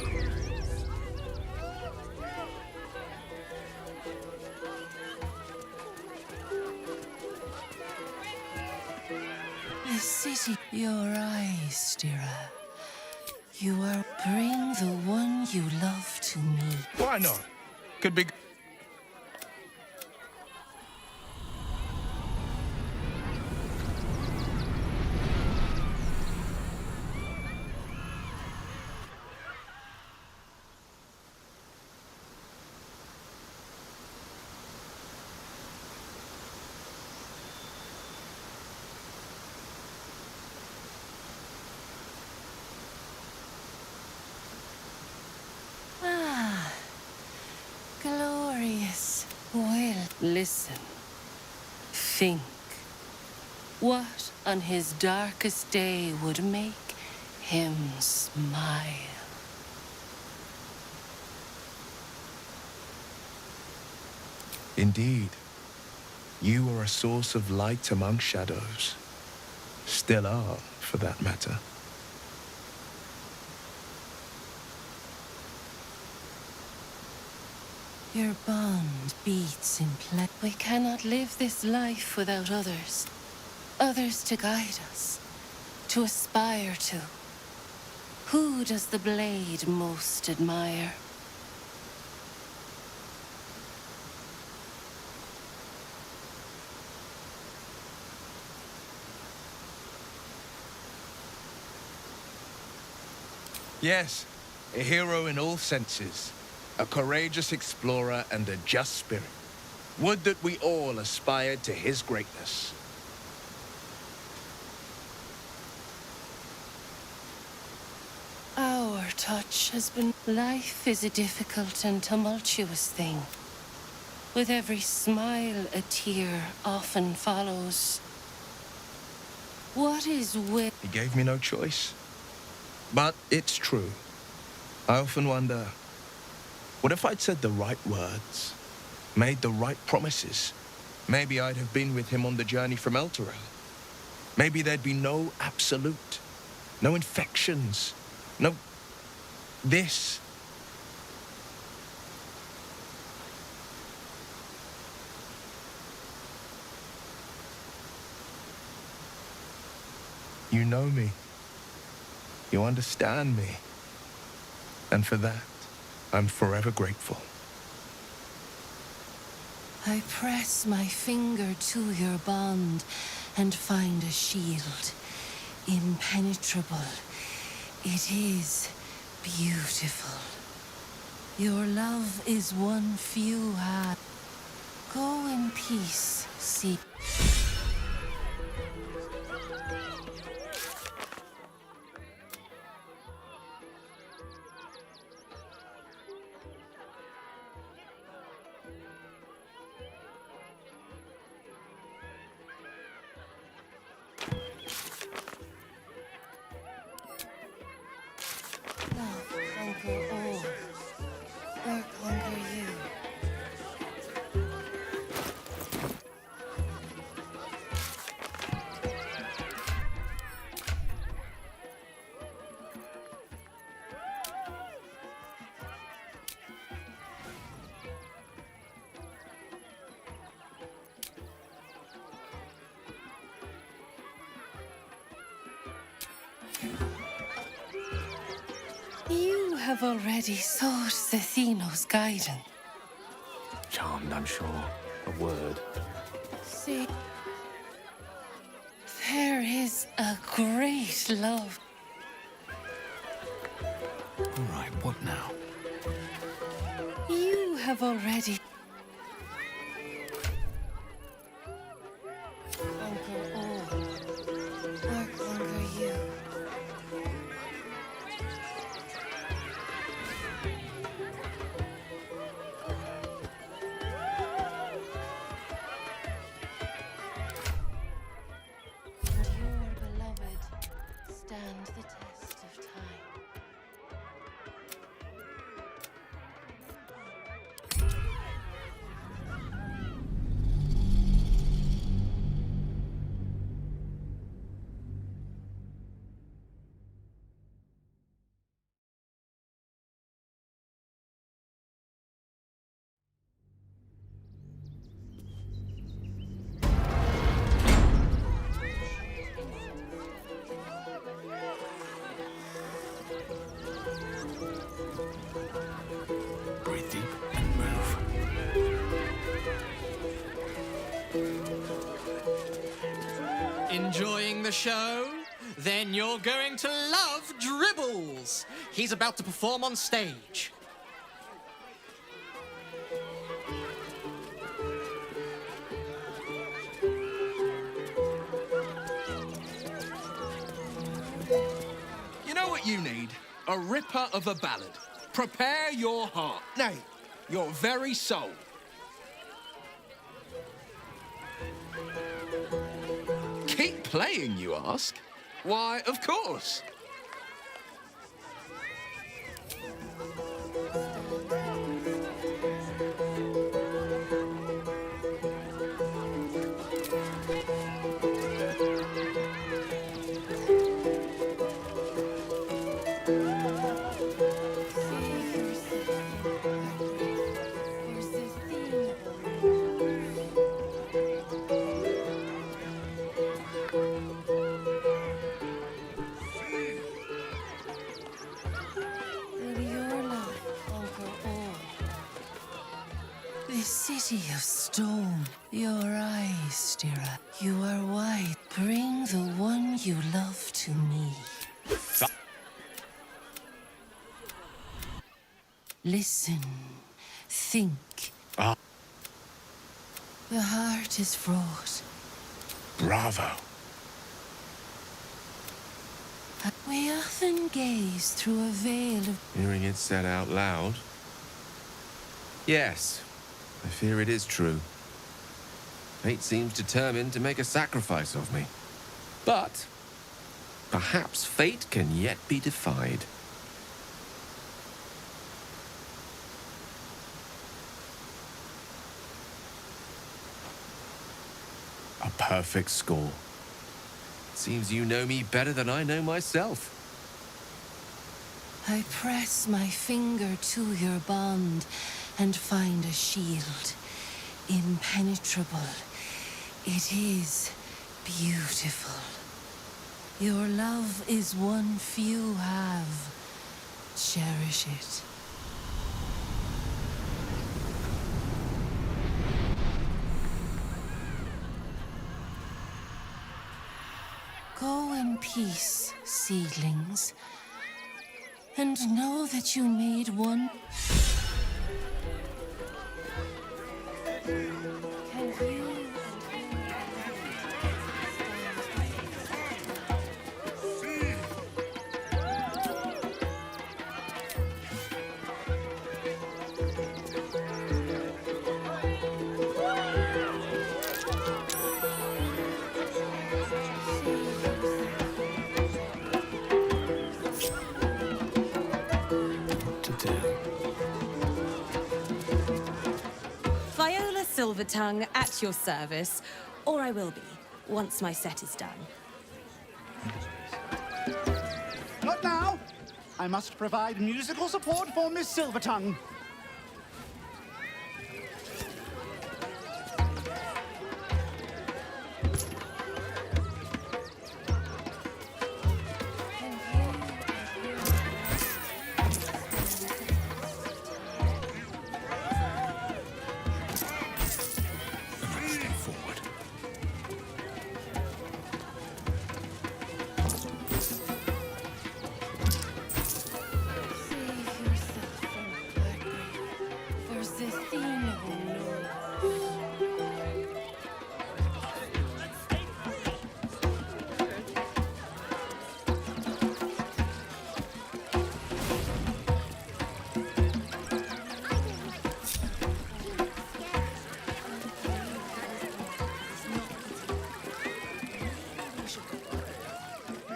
Speaker 3: The city, your eyes, Stira. You are bring the one you love to me.
Speaker 6: Why not? Could be.
Speaker 3: Ah, glorious. Well, listen. Think. What on his darkest day would make him smile?
Speaker 6: Indeed. You are a source of light among shadows. Still are, for that matter.
Speaker 3: Your bond beats in play. We cannot live this life without others. Others to guide us, to aspire to. Who does the blade most admire?
Speaker 6: Yes, a hero in all senses. A courageous explorer and a just spirit. Would that we all aspired to his greatness.
Speaker 3: touch has been... Life is a difficult and tumultuous thing. With every smile, a tear often follows. What is with...
Speaker 6: He gave me no choice. But it's true. I often wonder, what if I'd said the right words, made the right promises? Maybe I'd have been with him on the journey from Elturel. Maybe there'd be no absolute, no infections, no... this. You know me. You understand me. And for that, I'm forever grateful.
Speaker 3: I press my finger to your bond and find a shield. Impenetrable. It is beautiful. Your love is one few had. Go in peace, see. You have already sought Zethino's guidance.
Speaker 14: Charmed, I'm sure. A word.
Speaker 3: See, there is a great love.
Speaker 1: All right, what now?
Speaker 3: You have already... Conquer all, or conquer you. Stand the test of time.
Speaker 1: Breathe deep and move.
Speaker 20: Enjoying the show? Then you're going to love Dribbles. He's about to perform on stage.
Speaker 6: You know what you need? A ripper of a ballad. Prepare your heart. Nay, your very soul. Keep playing, you ask? Why, of course.
Speaker 3: This city of stone, your eyes stare at. You are white. Bring the one you love to me. Listen, think. The heart is fraught.
Speaker 8: Bravo.
Speaker 3: We often gaze through a veil of...
Speaker 17: Hearing it said out loud. Yes, I fear it is true. Fate seems determined to make a sacrifice of me. But perhaps fate can yet be defied. A perfect score. Seems you know me better than I know myself.
Speaker 3: I press my finger to your bond and find a shield. Impenetrable. It is beautiful. Your love is one few have. Cherish it. Go in peace, seedlings, and know that you made one.
Speaker 4: Viola Silvertongue at your service, or I will be, once my set is done.
Speaker 19: Not now! I must provide musical support for Miss Silvertongue.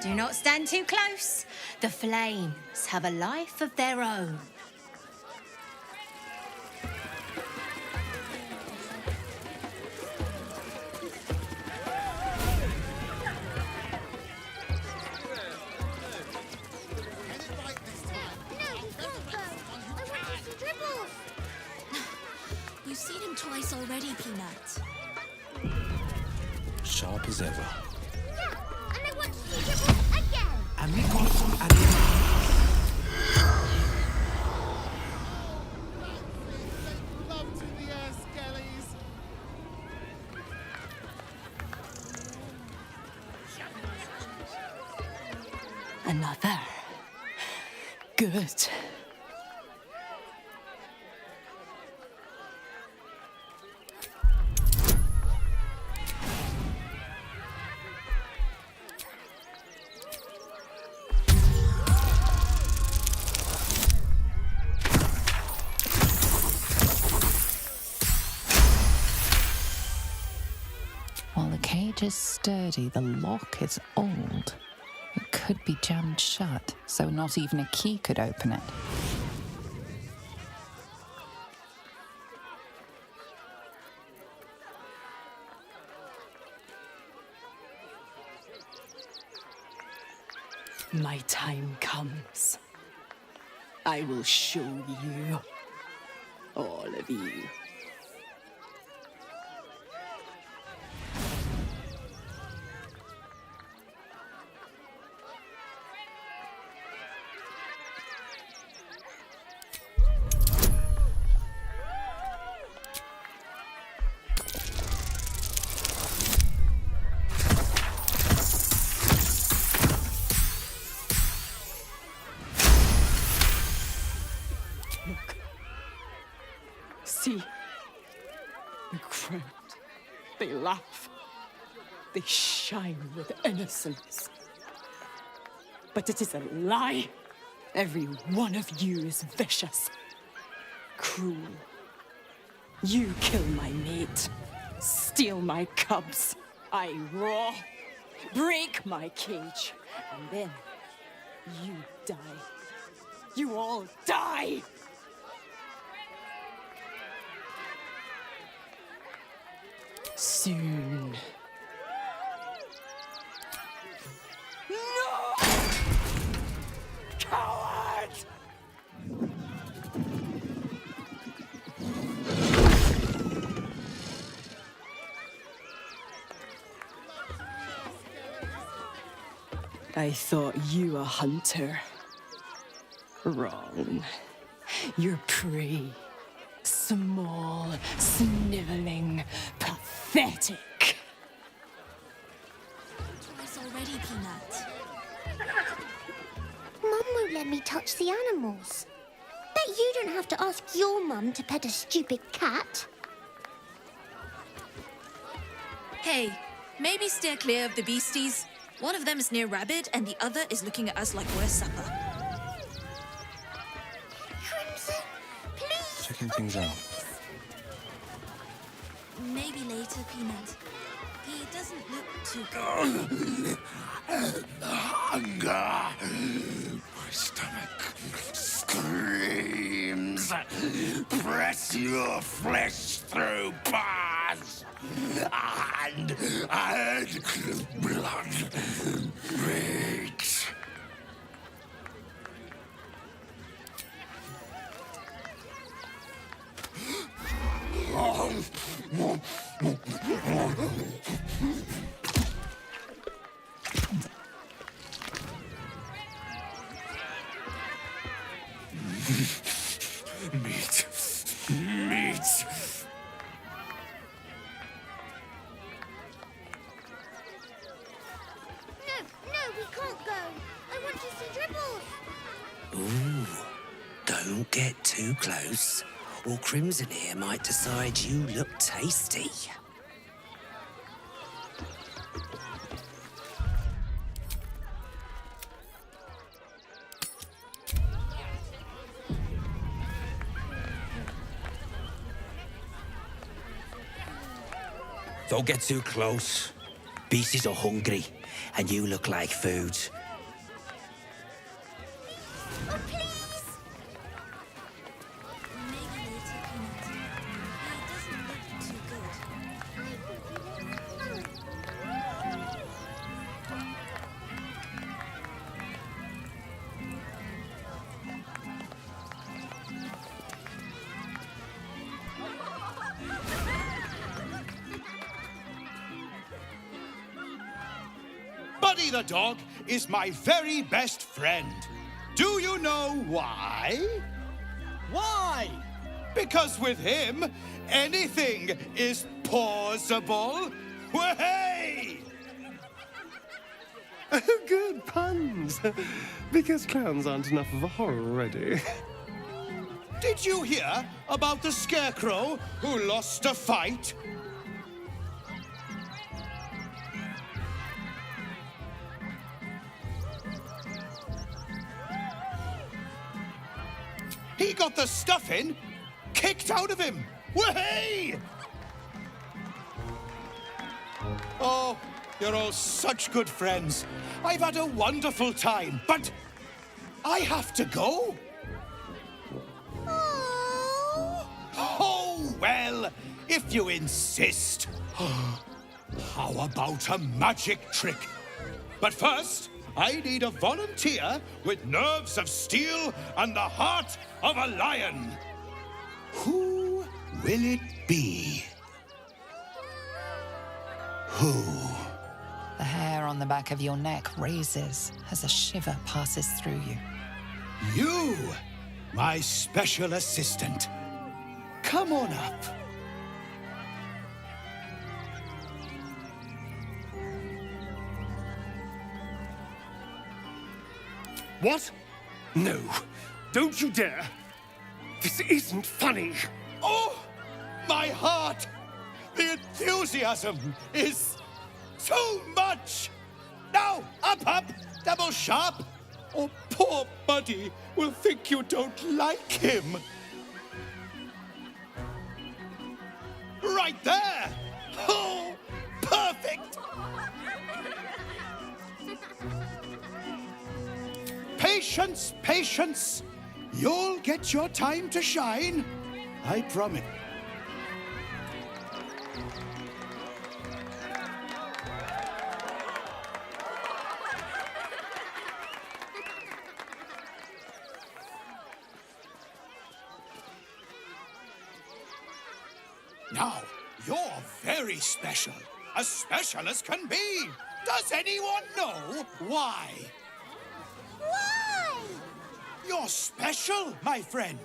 Speaker 12: Do not stand too close. The flames have a life of their own.
Speaker 21: You've seen him twice already, Peanut.
Speaker 7: Sharp as ever.
Speaker 21: Yeah, and I want to see Dribbles again.
Speaker 7: Amigos,
Speaker 2: Love to the air, Skellies.
Speaker 3: Another. Good.
Speaker 16: While the cage is sturdy, the lock is old. It could be jammed shut, so not even a key could open it.
Speaker 3: My time comes. I will show you. All of you. Look. See. The crowd. They laugh. They shine with innocence.
Speaker 5: But it is a lie. Every one of you is vicious, cruel. You kill my mate, steal my cubs, I roar, break my cage, and then you die. You all die! Soon. No! Coward! I thought you a hunter. Wrong. You're prey. Small, sniveling, pathetic.
Speaker 21: Twice already, Peanut. Mum won't let me touch the animals. Bet you don't have to ask your mum to pet a stupid cat.
Speaker 22: Hey, maybe steer clear of the beasties. One of them is near Rabbit, and the other is looking at us like we're supper.
Speaker 21: Crimson, please.
Speaker 15: Checking things out.
Speaker 21: Maybe later, Peanut. He doesn't look too good.
Speaker 7: Hunger. My stomach screams. Press your flesh through bars. And blood breaks. Meat. Meat.
Speaker 21: No, we can't go. I want to see Dribbles.
Speaker 7: Ooh, don't get too close, or Crimson here might decide you look tasty. Don't get too close. Beasties are hungry, and you look like food.
Speaker 21: Oh, please. Maybe later, Peanut. He doesn't look too
Speaker 23: Buddy the dog is my very best friend. Do you know why? Why? Because with him, anything is possible. Way!
Speaker 15: Good puns. Because clowns aren't enough of a horror already.
Speaker 23: Did you hear about the scarecrow who lost a fight? He got the stuffing kicked out of him. Way! Oh, you're all such good friends. I've had a wonderful time, but I have to go. Oh, well, if you insist. How about a magic trick? But first, I need a volunteer with nerves of steel and the heart of a lion. Who will it be? Who?
Speaker 16: The hair on the back of your neck raises as a shiver passes through you.
Speaker 23: You, my special assistant. Come on up.
Speaker 15: What? No, don't you dare. This isn't funny.
Speaker 23: Oh, my heart! The enthusiasm is too much! Now, up, double sharp, or poor Buddy will think you don't like him. Right there! Oh, perfect! Patience, patience. You'll get your time to shine. I promise. Now, you're very special. As special as can be. Does anyone know why?
Speaker 21: Why?
Speaker 23: You're special, my friend,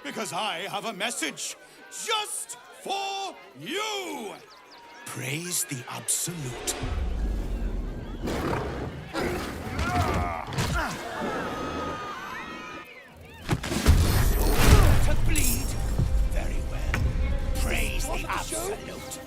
Speaker 23: because I have a message just for you. Praise the Absolute. To bleed? Very well. Praise the Absolute.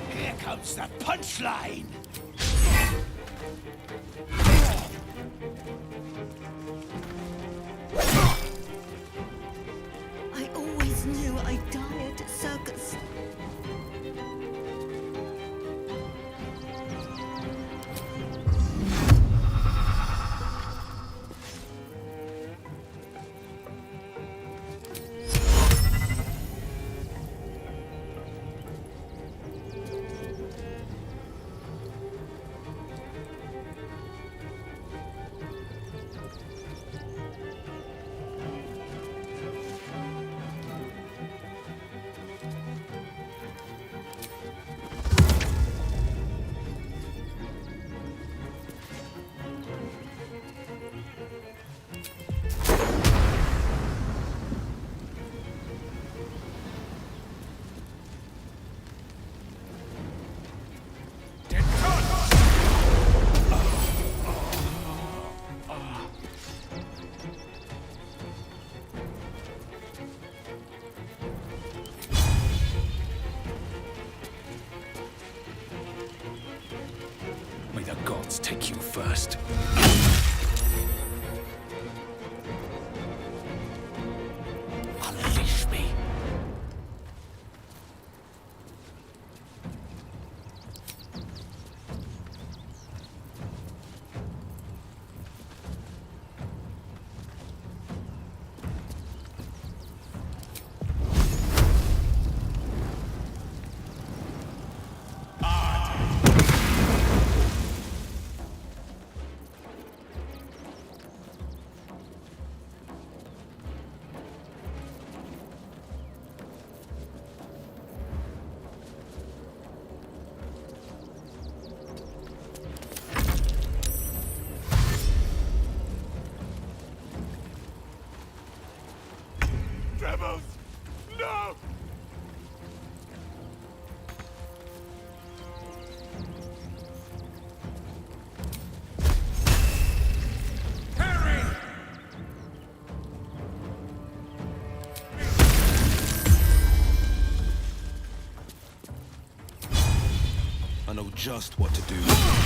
Speaker 23: Here comes the punchline.
Speaker 10: I always knew I'd die at a circus.
Speaker 1: May the gods take you first. Unleash me.
Speaker 9: I know just what to do.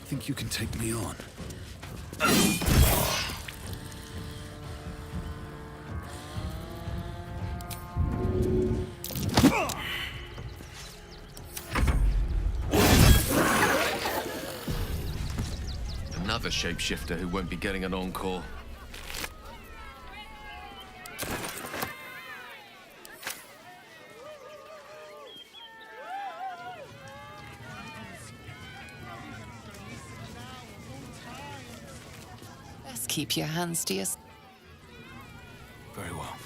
Speaker 9: Think you can take me on?
Speaker 17: Another shapeshifter who won't be getting an encore.
Speaker 16: Best keep your hands to yourself.
Speaker 9: Very well.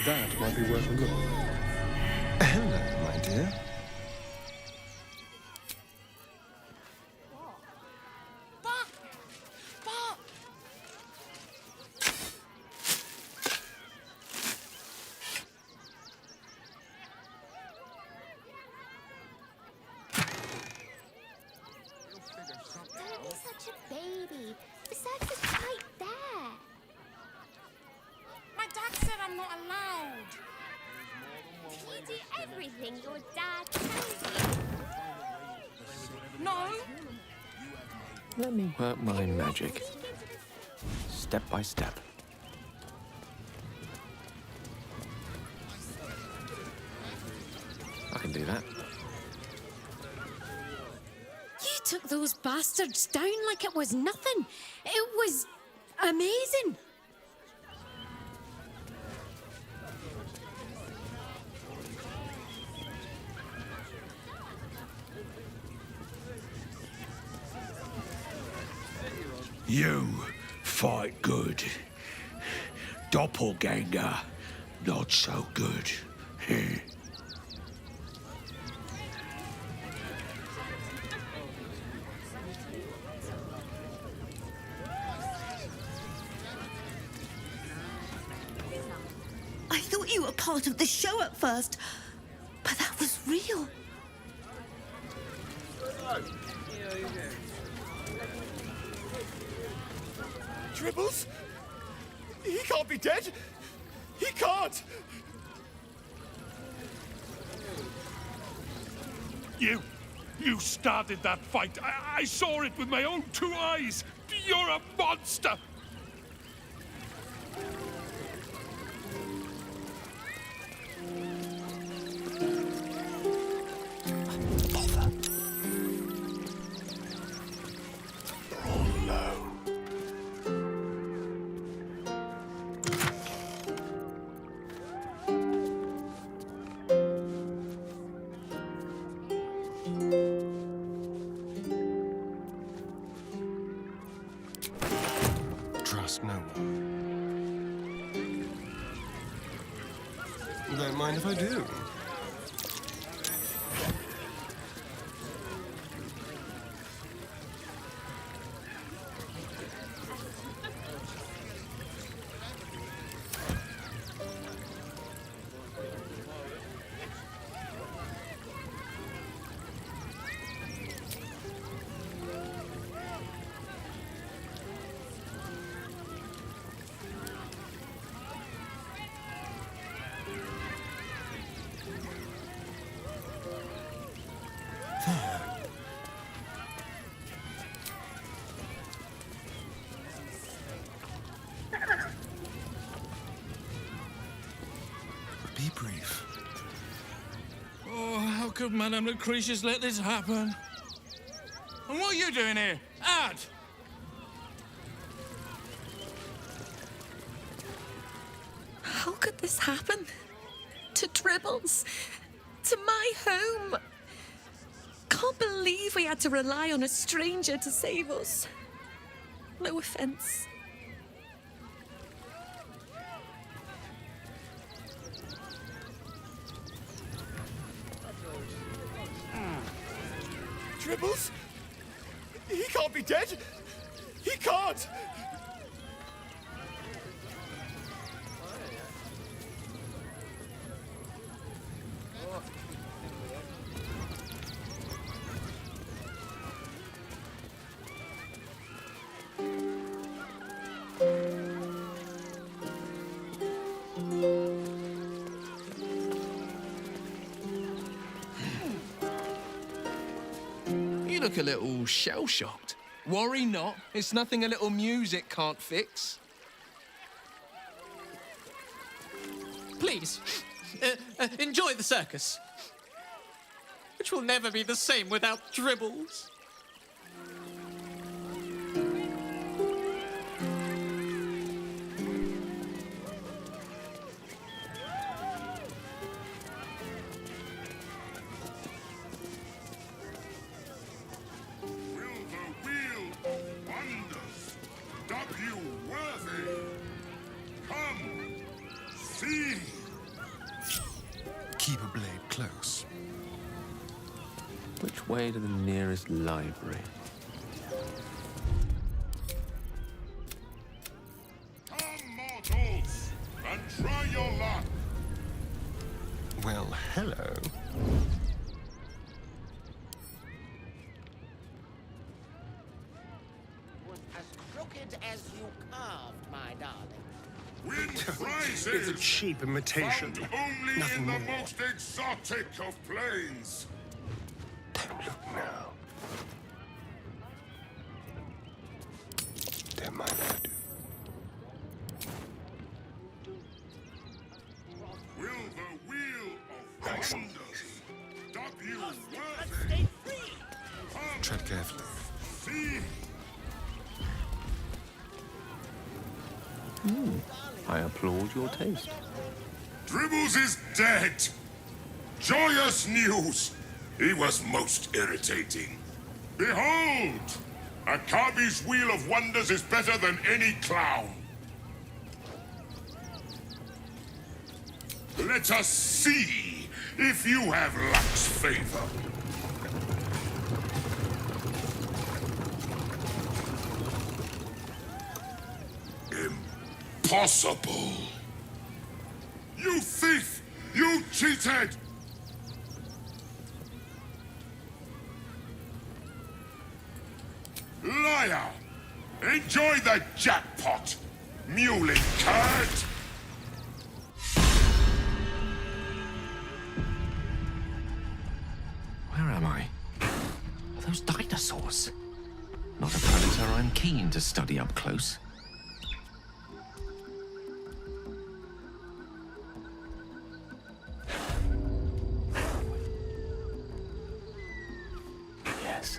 Speaker 15: That might be worth a look. Hello, my dear.
Speaker 21: Don't be such a baby. The circus is right there.
Speaker 10: My dad said I'm not allowed.
Speaker 21: You do everything your dad tells you.
Speaker 10: No.
Speaker 6: Let me work my magic. Step by step. I can do that.
Speaker 4: You took those bastards down like it was nothing. It was amazing.
Speaker 23: You fight good. Doppelganger, not so good.
Speaker 10: I thought you were part of the show at first, but that was real.
Speaker 23: Tribbles? He can't be dead! He can't! You started that fight. I saw it with my own 2 eyes. You're a monster!
Speaker 15: Trust no one. Don't mind if I do.
Speaker 9: Be brief.
Speaker 13: Oh, how could Madame Lucretius let this happen? And what are you doing here? Ad!
Speaker 4: How could this happen? To Dribbles? To my home? Can't believe we had to rely on a stranger to save us. No offense.
Speaker 23: Tribbles? He can't be dead! He can't!
Speaker 6: look a little shell-shocked. Worry not. It's nothing a little music can't fix.
Speaker 20: Please, enjoy the circus, which will never be the same without Dribbles.
Speaker 9: Keep a blade close.
Speaker 17: Which way to the nearest library?
Speaker 2: Come, mortals, and try your luck.
Speaker 15: Well, hello.
Speaker 11: Was as crooked as you carved, my darling.
Speaker 2: Win prizes!
Speaker 15: It's a cheap imitation.
Speaker 2: Found only
Speaker 15: Nothing
Speaker 2: in the
Speaker 15: more.
Speaker 2: most exotic of plains.
Speaker 15: Don't look now. Don't mind if I do.
Speaker 2: Will the wheel of
Speaker 15: Nice and
Speaker 2: wonders
Speaker 15: easy.
Speaker 2: stop you worthy?
Speaker 15: Tread carefully.
Speaker 2: See,
Speaker 17: I applaud your taste.
Speaker 2: Dribbles is dead. Joyous news. He was most irritating. Behold, Akabi's Wheel of Wonders is better than any clown. Let us see if you have luck's favor. Impossible. You thief! You cheated! Liar! Enjoy the jackpot, muley curd!
Speaker 17: Where am I? Are those dinosaurs? Not a predator I'm keen to study up close. Yes.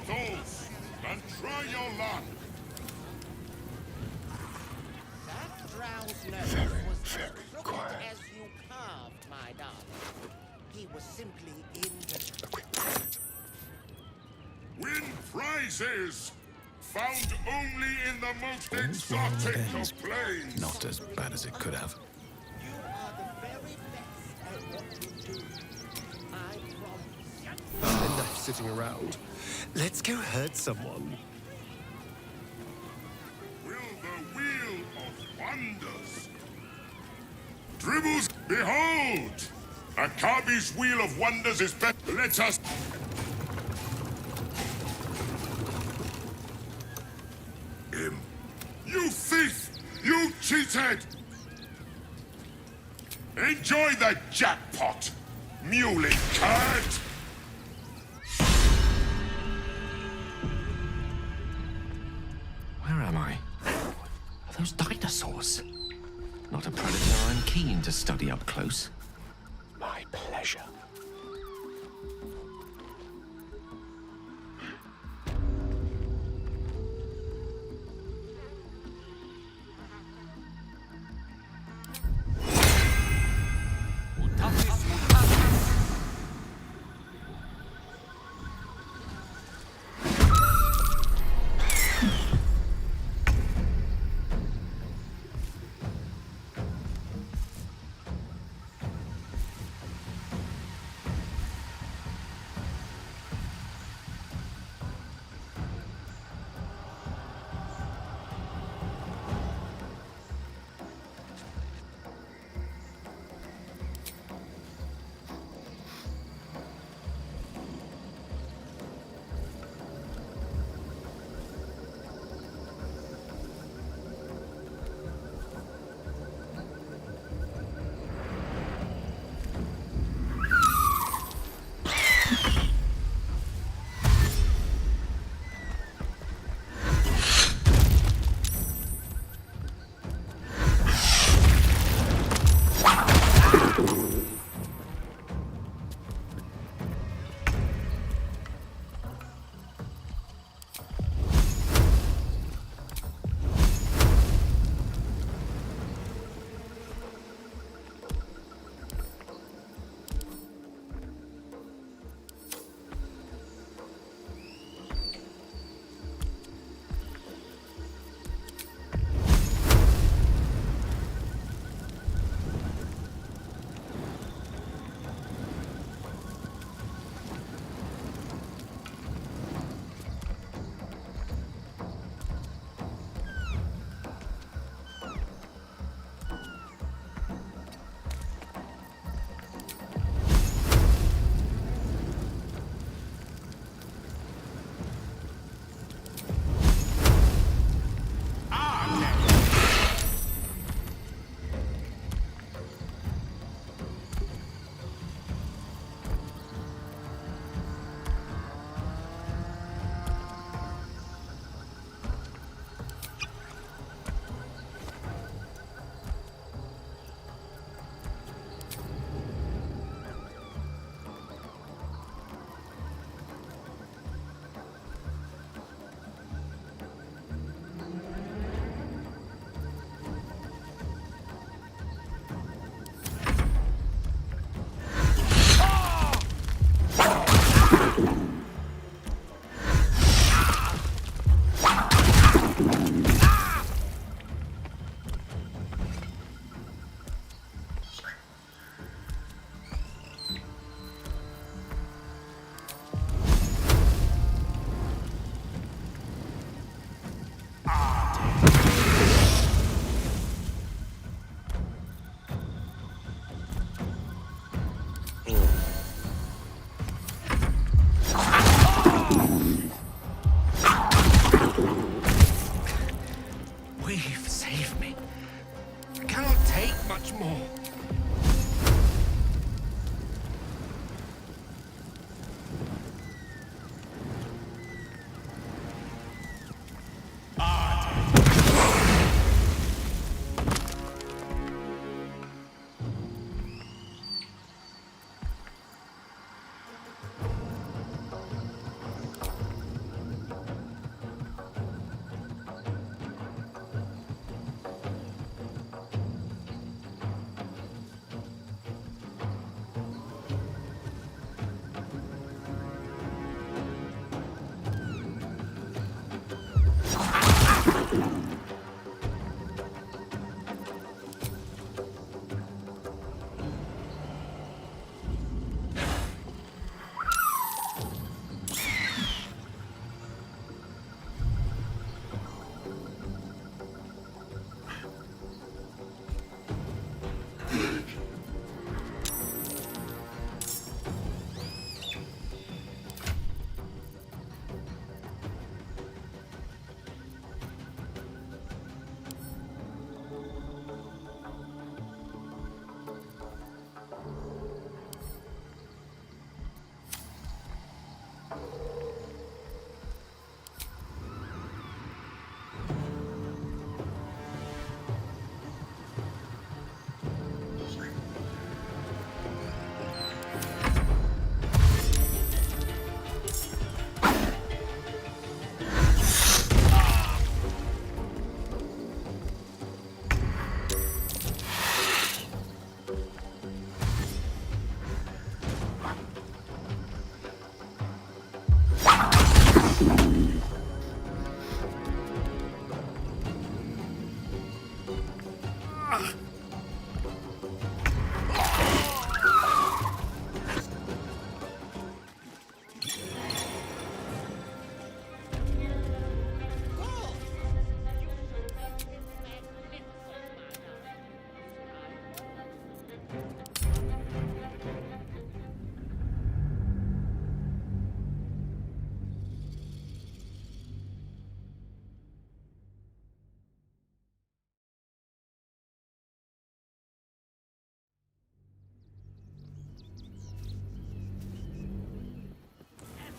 Speaker 2: mortals, and try your luck.
Speaker 11: That drow's nose was as crooked as you carved, my darling. He was simply injured.
Speaker 2: Win prizes! Found only in the most exotic of planes!
Speaker 9: Not as bad as it could have.
Speaker 11: You are the very best at what you do. I promise.
Speaker 15: Enough sitting around. Let's go hurt someone.
Speaker 2: Will the wheel of wonders? Dribbles, behold! Akabi's wheel of wonders is better. Let us... Him. You thief! You cheated! Enjoy the jackpot, muley cad!
Speaker 17: Where am I? Are those dinosaurs? Not a predator I'm keen to study up close. My pleasure.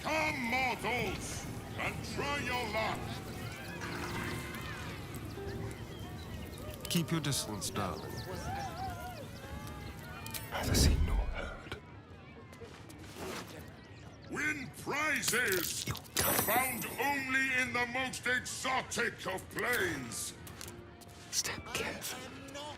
Speaker 2: Come, mortals, and try your luck.
Speaker 15: Keep your distance, darling. Neither seen nor heard.
Speaker 2: Win prizes! Found only in the most exotic of planes.
Speaker 15: Step carefully.
Speaker 11: I'm not